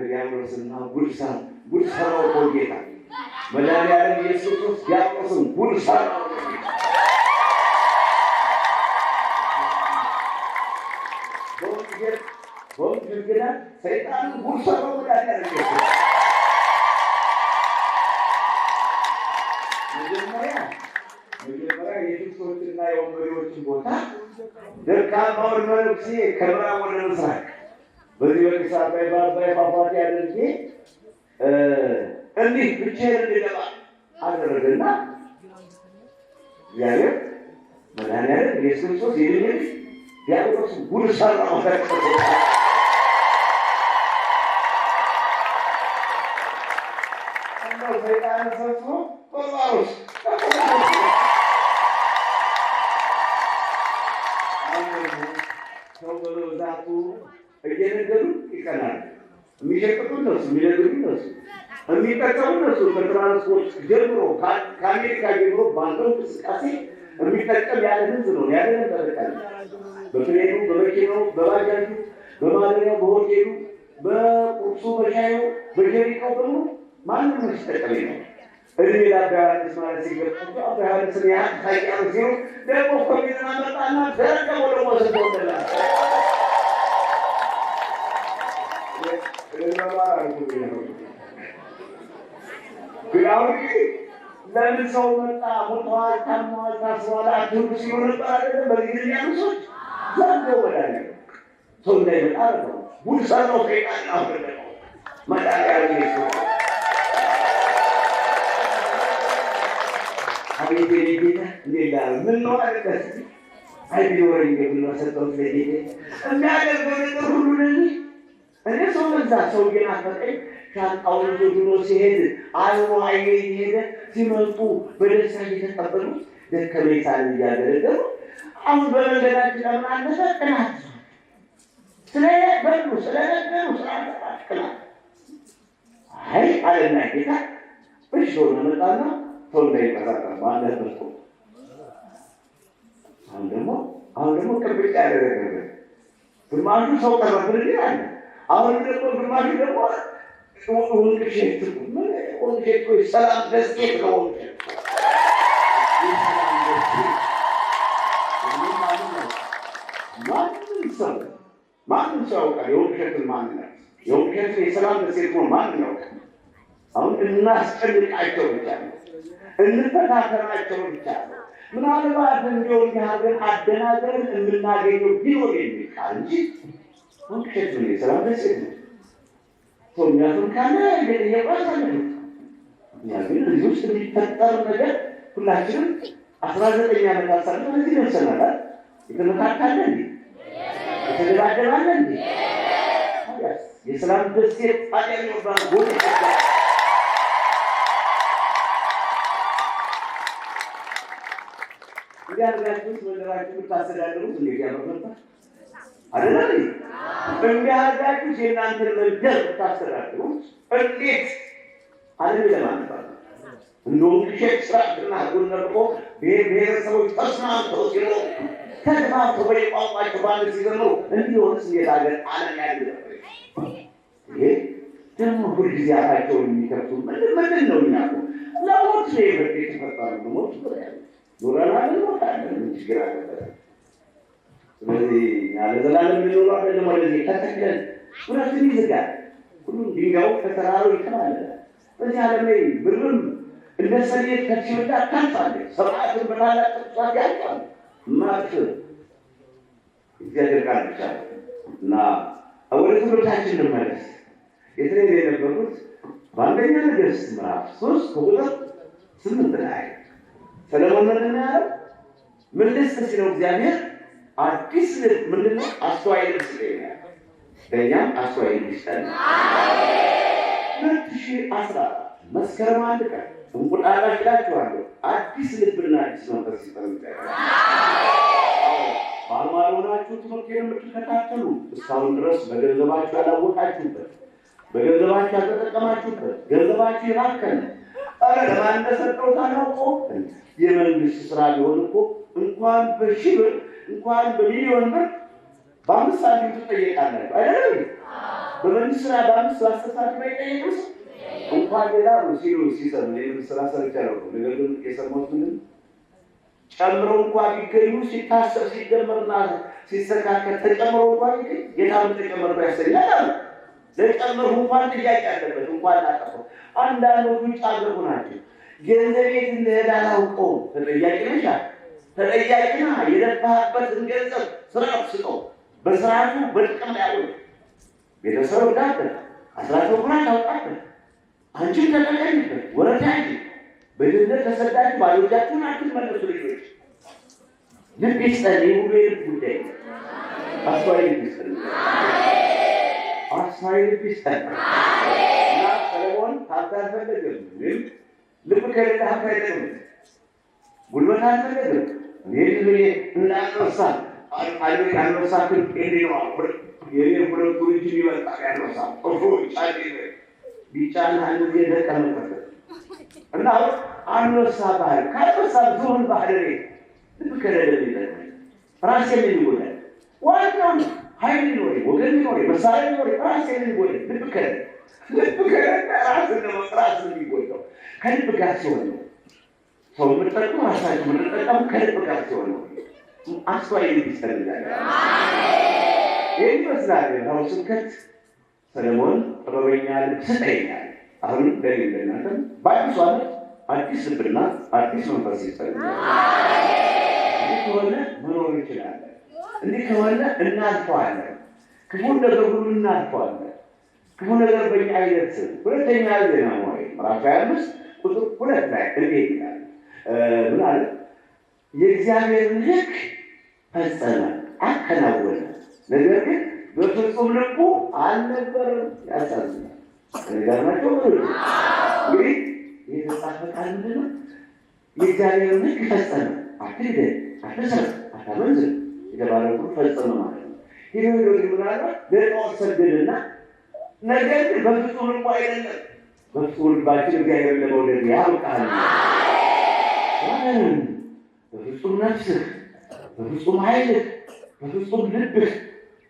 ዲያብሎስና ጉድ ሰራው እኮ ጌታ መድኃኒዓለም ኢየሱስ ክርስቶስ ዲያብሎስን ጉድ ሰራው። በወንጌል ግን ሰይጣንን ጉድ ሰራው መድኃኒዓለም ኢየሱስ። መጀመሪያ የክርስቶስና የወንበዴዎችን ቦታ ደካማውን መነኩሴ ከምዕራብ ወደ ምስራቅ በዚህ በቅዱስ አባይ ፏፏቴ አድርጌ እንዲህ ብቻዬን እንድገባ አደረገና እግዚአብሔር መድኃኒዓለም ኢየሱስ ክርስቶስ ይህንን ዲያብሎስ ጉድ ሰራው። እንደው ሰይጣን ሰብስቦ በባሮስ ሰው በብዛቱ እየነገሩ ይቀናል። የሚሸቅጡ እነሱ፣ የሚነግሩ እነሱ፣ የሚጠቀሙ እነሱ። ከትራንስፖርት ጀምሮ ከአሜሪካ ጀምሮ ባለው እንቅስቃሴ የሚጠቀም ያለ ህዝብ ነው። ያለን ተጠቃሚ በፕሌኑ፣ በመኪናው፣ በባጃጁ፣ በማደሪያው፣ በሆቴሉ፣ በቁርሱ፣ በሻዩ፣ በጀሪካው በሙሉ ማንም ሲጠቀም ነው። እድሜ ለአባ ዮሐንስ ማለት ሲገባቸው አባ ዮሐንስን ያህል ሳይቀሩ ሲሉ ደግሞ ኮሚትና መጣና ደረቀ ወደ ወሰደውላ ለምን ሰው መጣ? ሞተዋል፣ ታመዋል፣ ታስረዋል አትሁሉ ሲሆን ነበር አይደለም። በዚህ ጊዜ ያሉ ሰዎች ዘንደው ወዳለ ሰው እንዳይመጣ ነው። ጉድ ሰራው ሰይጣን አፈረደው መድኃኒዓለም ኢየሱስ። አቤት ጌታ ሌላ ምን ነው አይደል? አይቢወሪ ግን ሰጠው ለጌታ የሚያደርገው ነገር ሁሉ ለዚህ እኔ ሰው በዛ ሰው ገናፈቀኝ ሻንጣውን ይዞ ሲሄድ አይኑ አይኔ ይሄደ ሲመጡ በደስታ እየተቀበሉ ደከመኝ ሳል እያደረገው አሁን በመንገዳችን ለምን አለፈ? ቅናት ስለበሉ ስለነገሩ ስላልተባል ቅናት አይ አለና ጌታ እሺ ሆነ መጣና ሰው እንዳይንቀሳቀስ ባለበት አሁን ደግሞ ቅብቅ ያደረገበት ግማሹ ሰው ቀረብን ይላል። አሁን ደግሞ ግማሹ ደግሞ ወንቅሸት ሰላም ደስኬት ነው። ማንም ሰው ያውቃል የወንቅሸትን ማንነት። የወንቅሸትን የሰላም ደሴት ነው ማንም ያውቃል። አሁን እናስጨንቃቸው ብቻ ነው፣ እንፈታተናቸው ብቻ ነው። ምናልባት እንዲሆን ያህልን አደናገርን የምናገኘው ቢኖር የሚል ቃል እንጂ ወንቅሸት ነው የሰላም ደሴት ነው። ሶሚያቱን ካለ እየባሰለ እኛ ግን እዚህ ውስጥ የሚፈጠር ነገር ሁላችንም 19 ዓመት አሳልፈን እዚህ ደርሰናል። የተመካካለ እንዴ? የተደባደባለ እንዴ? የሰላም ደሴት ታዲያ የሚባል ቦታ እንዲያርጋችሁ ወለራችሁ ታስተዳድሩት እንዴት ያበረታ አይደል? እንዲያርጋችሁ የእናንተን መንደር ታስተዳድሩት እንዴት አይደል? ለማንባል እንደውም ሸክ ስራትና ጉነርቆ ብሔረሰቦች ተስማምተው ሲኖሩ ተግባብተው በቋንቋቸው ባንድ ሲዘምሩ እንዲሆንስ እንዴት ሀገር ዓለም ያድግ ነበር። ይሄ ደግሞ ሁልጊዜ አፋቸውን የሚከፍቱ ምንድን ነው? እኛቁ ለሞት ነው የተፈጠሩ ሞት ያለ ኖረናል ሞታለን ምን ችግር አለበት? ስለዚህ ያለ ዘላለም የሚኖሩ ደግሞ ወደዚህ ተተክለን ሁለቱን ይዝጋል። ሁሉም ድንጋዩ ከተራራው ይከማለል። በዚህ ዓለም ላይ ብርም እንደ ሰሌት ከሲወዳ ታልፋለች። ሰማያትን በታላቅ ቅዱሳት ያልፋል። ማት እግዚአብሔር ቃል ብቻ እና ወደ ትምህርታችን እንመለስ። የተለየ የነበሩት በአንደኛ ነገሥት ምዕራፍ 3 ቁጥር 8 ላይ ሰለሞን ምንድን ነው ያለው? ምን ልስጥ ሲለው እግዚአብሔር አዲስ ልብ ምንድን ነው? አስተዋይ ልብ ሲለኛል ለእኛም አስተዋይ ልብ ይስጠን። 2014 መስከረም 1 ቀን እንቁጣጣሽ እላችኋለሁ አዲስ ልብና አዲስ መንፈስ ይስጠን። ባልማር ሆናችሁ ትምህርቴን የምትከታተሉ እስካሁን ድረስ በገንዘባችሁ ያላወቃችሁበት፣ በገንዘባችሁ ያልተጠቀማችሁበት፣ ገንዘባችሁ የባከነ ለማን እንደሰጠው ታውቀው የመንግስት ስራ ሊሆን እኮ እንኳን በሺህ ብር እንኳን በሚሊዮን ብር በ5 ሳንቲም ትጠየቃለህ አይደል? በመንግስት ስራ በ5 ሳንቲም አይጠየቅም። እንኳን ሌላ ሲሉ ሲሰሙ የምስራ ሰርቻለሁ። ነገር ግን የሰማሁት ምንድን ጨምረው እንኳን ቢገኙ ሲታሰብ ሲደመርና ሲሰካከል ተጨምረው እንኳን ቢገኝ ጌታም ተጨምረው ያሰኛል። ለጨምረው እንኳን ጥያቄ አለበት እንኳን አጣፈው አንዳንዶቹ ጫገቡ ናቸው። ገንዘቤት እንደሄደ አላውቀውም። ተጠያቂ ነሽ። ተጠያቂና የለፋህበትን ገንዘብ ስርዓት ስጠው። በስርዓቱ በጥቅም ላይ አውል። ቤተሰብ ዳተ 14 ብር ታውቃለህ። አንቺም ተጠቀሚበት። ወረታ እንጂ በድንገት ተሰዳችሁ ባሎቻችሁን አትመለሱ። ልጆች ልብ ይስጠን። ሁሉ የልብ ጉዳይ አስተዋይ ልብ ይስጠን። አስተዋይ ልብ ይስጠን። እና ሰለሞን ሀብት አልፈለገም። ግን ልብ ከሌለ ሀብት አይጠቅም። ጉልበት አልፈለገም። ይህ እናንበሳ አንበሳ ግን እንዲነዋል የኔ ሁለቱ ልጅ ይመጣል። ያንበሳ ኦፎ ጫ ቢጫና አንድ ጊዜ ደቀመጠበት እና አንበሳ ባህል ከአንበሳ ዞን ባህል ልብ ከሌለ ይጠቅማል። ራሴን ይጎዳል። ዋናው ኃይል ኖሬ ወገን ኖሬ መሳሪያ ኖሬ ራሴን ይጎዳል። ልብ ከሌለ ራስን ለመጥራት የሚጎዳው ከልብ ጋር ሲሆን ነው። ሰው የምጠቀሙ ራሳችሁ የምንጠቀሙ ከልብ ጋር ሲሆን ነው። አስተዋይ ልብ ይስጠንላል። ይህ ይመስላል ነው ስብከት ሰለሞን ጥበበኛ ልብ ስጠኛል። አሁን ለኔ ለእናንተም በአዲሱ ዓመት አዲስ ልብና አዲስ መንፈስ ይስጠኛል። እንዲህ ከሆነ መኖር እንችላለን። እንዲህ ከሆነ እናልፈዋለን። ክፉን ነገር ሁሉ እናልፈዋለን። ክፉ ነገር በእኛ አይደርስም። ሁለተኛ ዜና ሞይ ምዕራፍ 25 ቁጥር 2 ላይ እንዴት ይላል? ምን አለ? የእግዚአብሔርን ሕግ ፈጸመ አከናወነ፣ ነገር ግን በፍጹም ልቡ አልነበረም። ያሳዝናል። ነገርናቸው እንግዲህ የተጻፈ ቃል ምንድን ነው? የእግዚአብሔርን ሕግ ፈጸመ። አትግደል፣ አትስረቅ፣ አታመንዝር የተባለው ሁሉ ፈጽመ ማለት ነው። ሄዶ ሄዶ ምናልባት ለጣዖት ሰገደና ነገር ግን በፍጹም ልቡ አይደለም። በፍጹም ልባችን እግዚአብሔር ለመውደድ ያብቃል። በፍጹም ነፍስህ፣ በፍጹም ኃይልህ፣ በፍጹም ልብህ፣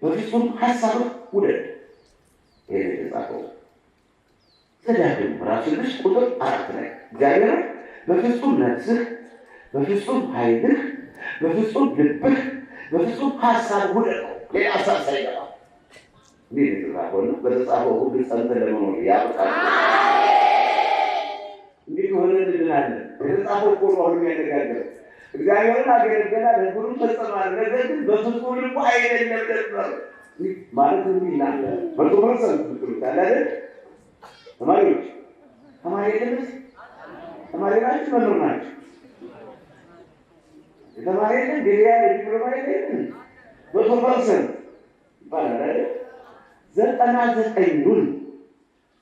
በፍጹም ሀሳብህ ውደድ። ይሄ የተጻፈው ዘዳግም ምዕራፍ 6 ቁጥር 4 ላይ እግዚአብሔር በፍጹም ነፍስህ፣ በፍጹም ኃይልህ፣ በፍጹም ልብህ፣ በፍጹም ሀሳብ ውደድ። ሌላ ሀሳብ ሳይገባ እንዴት የተጻፈው ነው። በተጻፈው ሁሉ ጸንተን ለመኖር ያብቃል። እንዴት ሆነ እንድናለን? የተጻፈው እኮ ነው የሚያነጋግረው። እግዚአብሔርን አገለገለ፣ ሁሉም ፈጸመ። ነገር ግን በፍጹም ልቡ አይደለም ነበር ማለት እንዲናለ በተወሰነ ትክክል አይደል? ተማሪዎች ተማሪ አይደለስ? ተማሪ ናችሁ? መምህር ናችሁ? የተማሪ አይደል? ዲግሪ ዲፕሎማ አይደል? በተወሰነ ይባላል አይደል? 99ን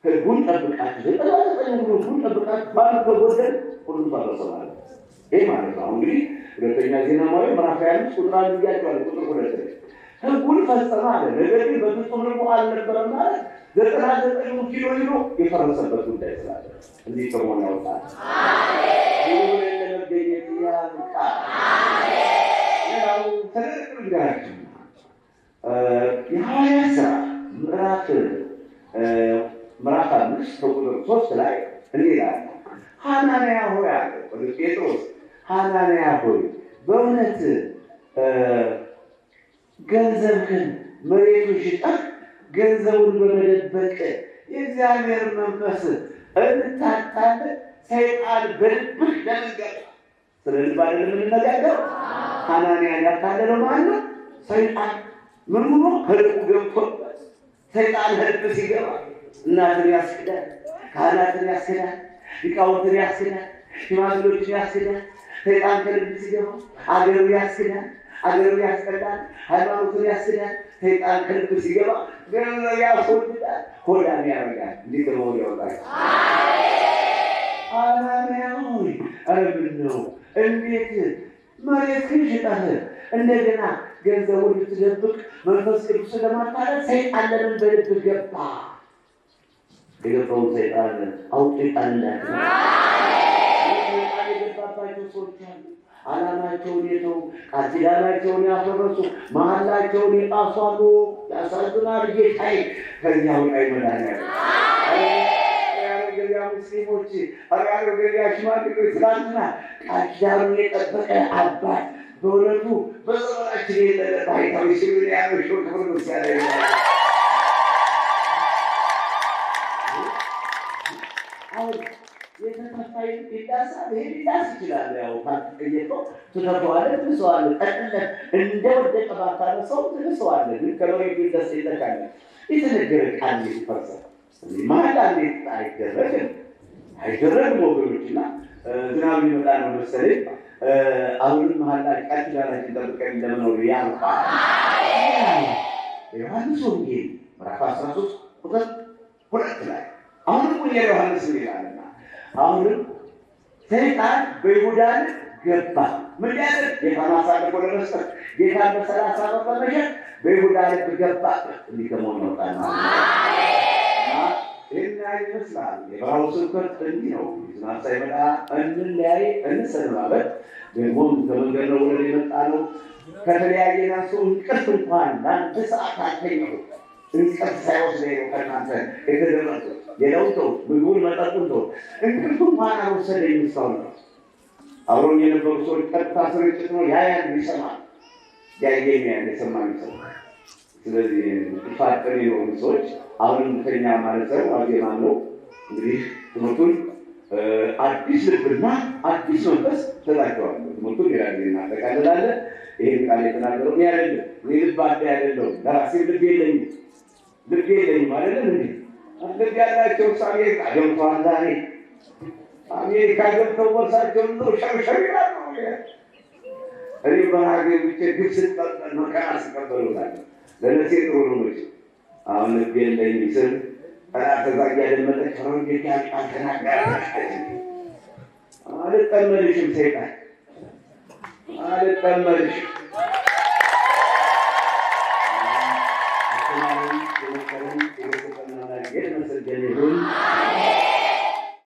ህጉን ጠብቃችሁ 99ን ህጉን ጠብቃችሁ ባልተጎደል ሁሉም ባለሰማል። ይሄ ማለት ነው እንግዲህ ሁለተኛ ዜና ማለት ምዕራፍ 25 ቁጥር 1 ይያቸዋል። ቁጥር 2 ህጉን ፈጸመ አለ። ነገር ግን በፍጹም ልቡ አልነበረም ማለት 99 ኪሎ ሄዶ የፈረሰበት ጉዳይ ስላለ እንዲህ ከሆነ ያወጣል። አሜን። ለመገኘት ያብቃል። ያው ተደረገ ጋራችሁ የሐዋርያት ሥራ ምዕራፍ 5 ቁጥር 3 ላይ እንዲህ ይላል። ሐናንያ ሆይ አለ ጴጥሮስ፣ ሐናንያ ሆይ በእውነት ገንዘብህን መሬቱን ሽጠህ ገንዘቡን በመደበቅ የእግዚአብሔር መንፈስ እንድታታልል ሰይጣን በልብህ ለምን ገባ? ስለ ልብ አይደለም የምንነጋገረው። ሐናንያን ያታለለው ማለት ነው ሰይጣን። ምን ሆኖ ከልቡ ገብቶበት ሰይጣን ህልብ ሲገባ እናትን ያስክዳል፣ ካህናትን ያስክዳል፣ ሊቃውንትን ያስክዳል፣ ሽማግሌዎችን ያስክዳል። ሰይጣን ከልብ ሲገባ አገሩ ያስክዳል፣ አገሩ ያስቀዳል፣ ሃይማኖትን ያስክዳል። ሰይጣን ከልብ ሲገባ ገንዘብ ያስወድዳል፣ ሆዳም ያደርጋል። እንዲህ ከመሆን ያወጣል። ሐናንያ ሆይ ኧረ ምነው እንዴት መሬትህን ሽጠህ እንደገና ገንዘቡን ልትደብቅ መንፈስ ቅዱስን ለማታለል ሰይጣን ለምን በልብህ ገባ? የገባውን ሰይጣን አውጡ ይጣልላት። ሰይጣን የገባባቸው ሰዎች አሉ። ዓላማቸውን የተው ቃል ኪዳናቸውን ያፈረሱ መሐላቸውን የጣሱ አሉ። ያሳዝናል። ጌታዬ ከዚያው ላይ መድኃኒዓለም ገበያ ሙስሊሞች አጋሩ ገበያ ሽማግሌዎች ትናንትና ቃል ኪዳኑን የጠበቀ አባት በእውነቱ በዘመናችን የሌለ ባይታዊ ሲሉ ያመሸው ክብር ምስጋና ይሆናል። አሁን የተከፋይ ይዳሳል። ይሄ ሊዳስ ይችላል። ያው ካልተጠየቀው ትተዋለህ፣ ትንሰዋለህ። ጠቅለህ እንደወደቀ ባታነሳው ትንሰዋለህ። ግን ከመሬቱ ይደስ ይለካል። የተነገረ ቃል ይፈርሳል። ማላ እንዴት አይደረግም ወገኖችና ዝናብ ሊመጣ ነው መሰለኝ። አሁንም መሀል ቃል ኪዳናችን ጠብቀን እንደምኖር ያልፋል። ዮሐንስ ወንጌል ምዕራፍ 13 ቁጥር 2 ላይ አሁንም ወንጌል ዮሐንስ ይላልና አሁንም ሰይጣን በይሁዳ ገባ። ምን ያደርግ? ጌታን አሳልፎ ለመስጠት ጌታን በ30 ዓመት በመሸጥ በይሁዳ ልብ ገባ። እንዲህ ከመሆን ይወጣል ይህና ይመስላል። የበረሃው ስብከት እንዲህ ነው። ዝናብ ሳይመጣ እንለያይ፣ እንሰነባበት። ደግሞም ከመንገድ ነው ወደ የመጣ ነው። ከተለያየና ሰው እንቅልፍ እንኳን ለአንድ ሰዓት አልተኛሁ። እንቅልፍ ሳይወስደኝ ነው ከእናንተ የተደረሱ። ሌላው ተው፣ ምግቡን መጠጡን ተው፣ እንቅልፍ እንኳን አልወሰደኝ። እስካሁን ነው አብሮኝ የነበሩ ሰዎች ቀጥታ ስርጭት ነው ያያን ይሰማል፣ ያየኝ ያን የሰማኝ ይሰማል። ስለዚህ ፋጠን የሆኑ ሰዎች አሁንም ከኛ ማለት ነው አዜማ ነው። እንግዲህ ትምህርቱን አዲስ ልብና አዲስ መንፈስ ተላክተዋል። ትምህርቱን ሌላ ጊዜ እናጠቃልላለን። ይሄን ቃል የተናገረው እኔ አይደለም፣ እኔ ልብ አለ አይደለም፣ ለራሴ ልብ የለኝም አይደለም እንዴ? ልብ ያላቸው አሜሪካ ገብተዋል። ዛሬ አሜሪካ ገብተው ወርሳቸውን ነው ሸርሸር ይላሉ። እኔ በሀገር ብቻ ግብ ስጠጠን መከራ ስቀበሉታል። ለነሴ ጥሩ ነው መቼ አሁን ልብ የለኝም ስል ተዛጊ ያደመጠች ሆኖ እንዴት ያልቃል ተናገረ። አልጠመድሽም ሰይጣን አልጠመድሽም። አስተማሪን የመከረን የገሰጸን አምላክ የተመሰገነ ይሁን።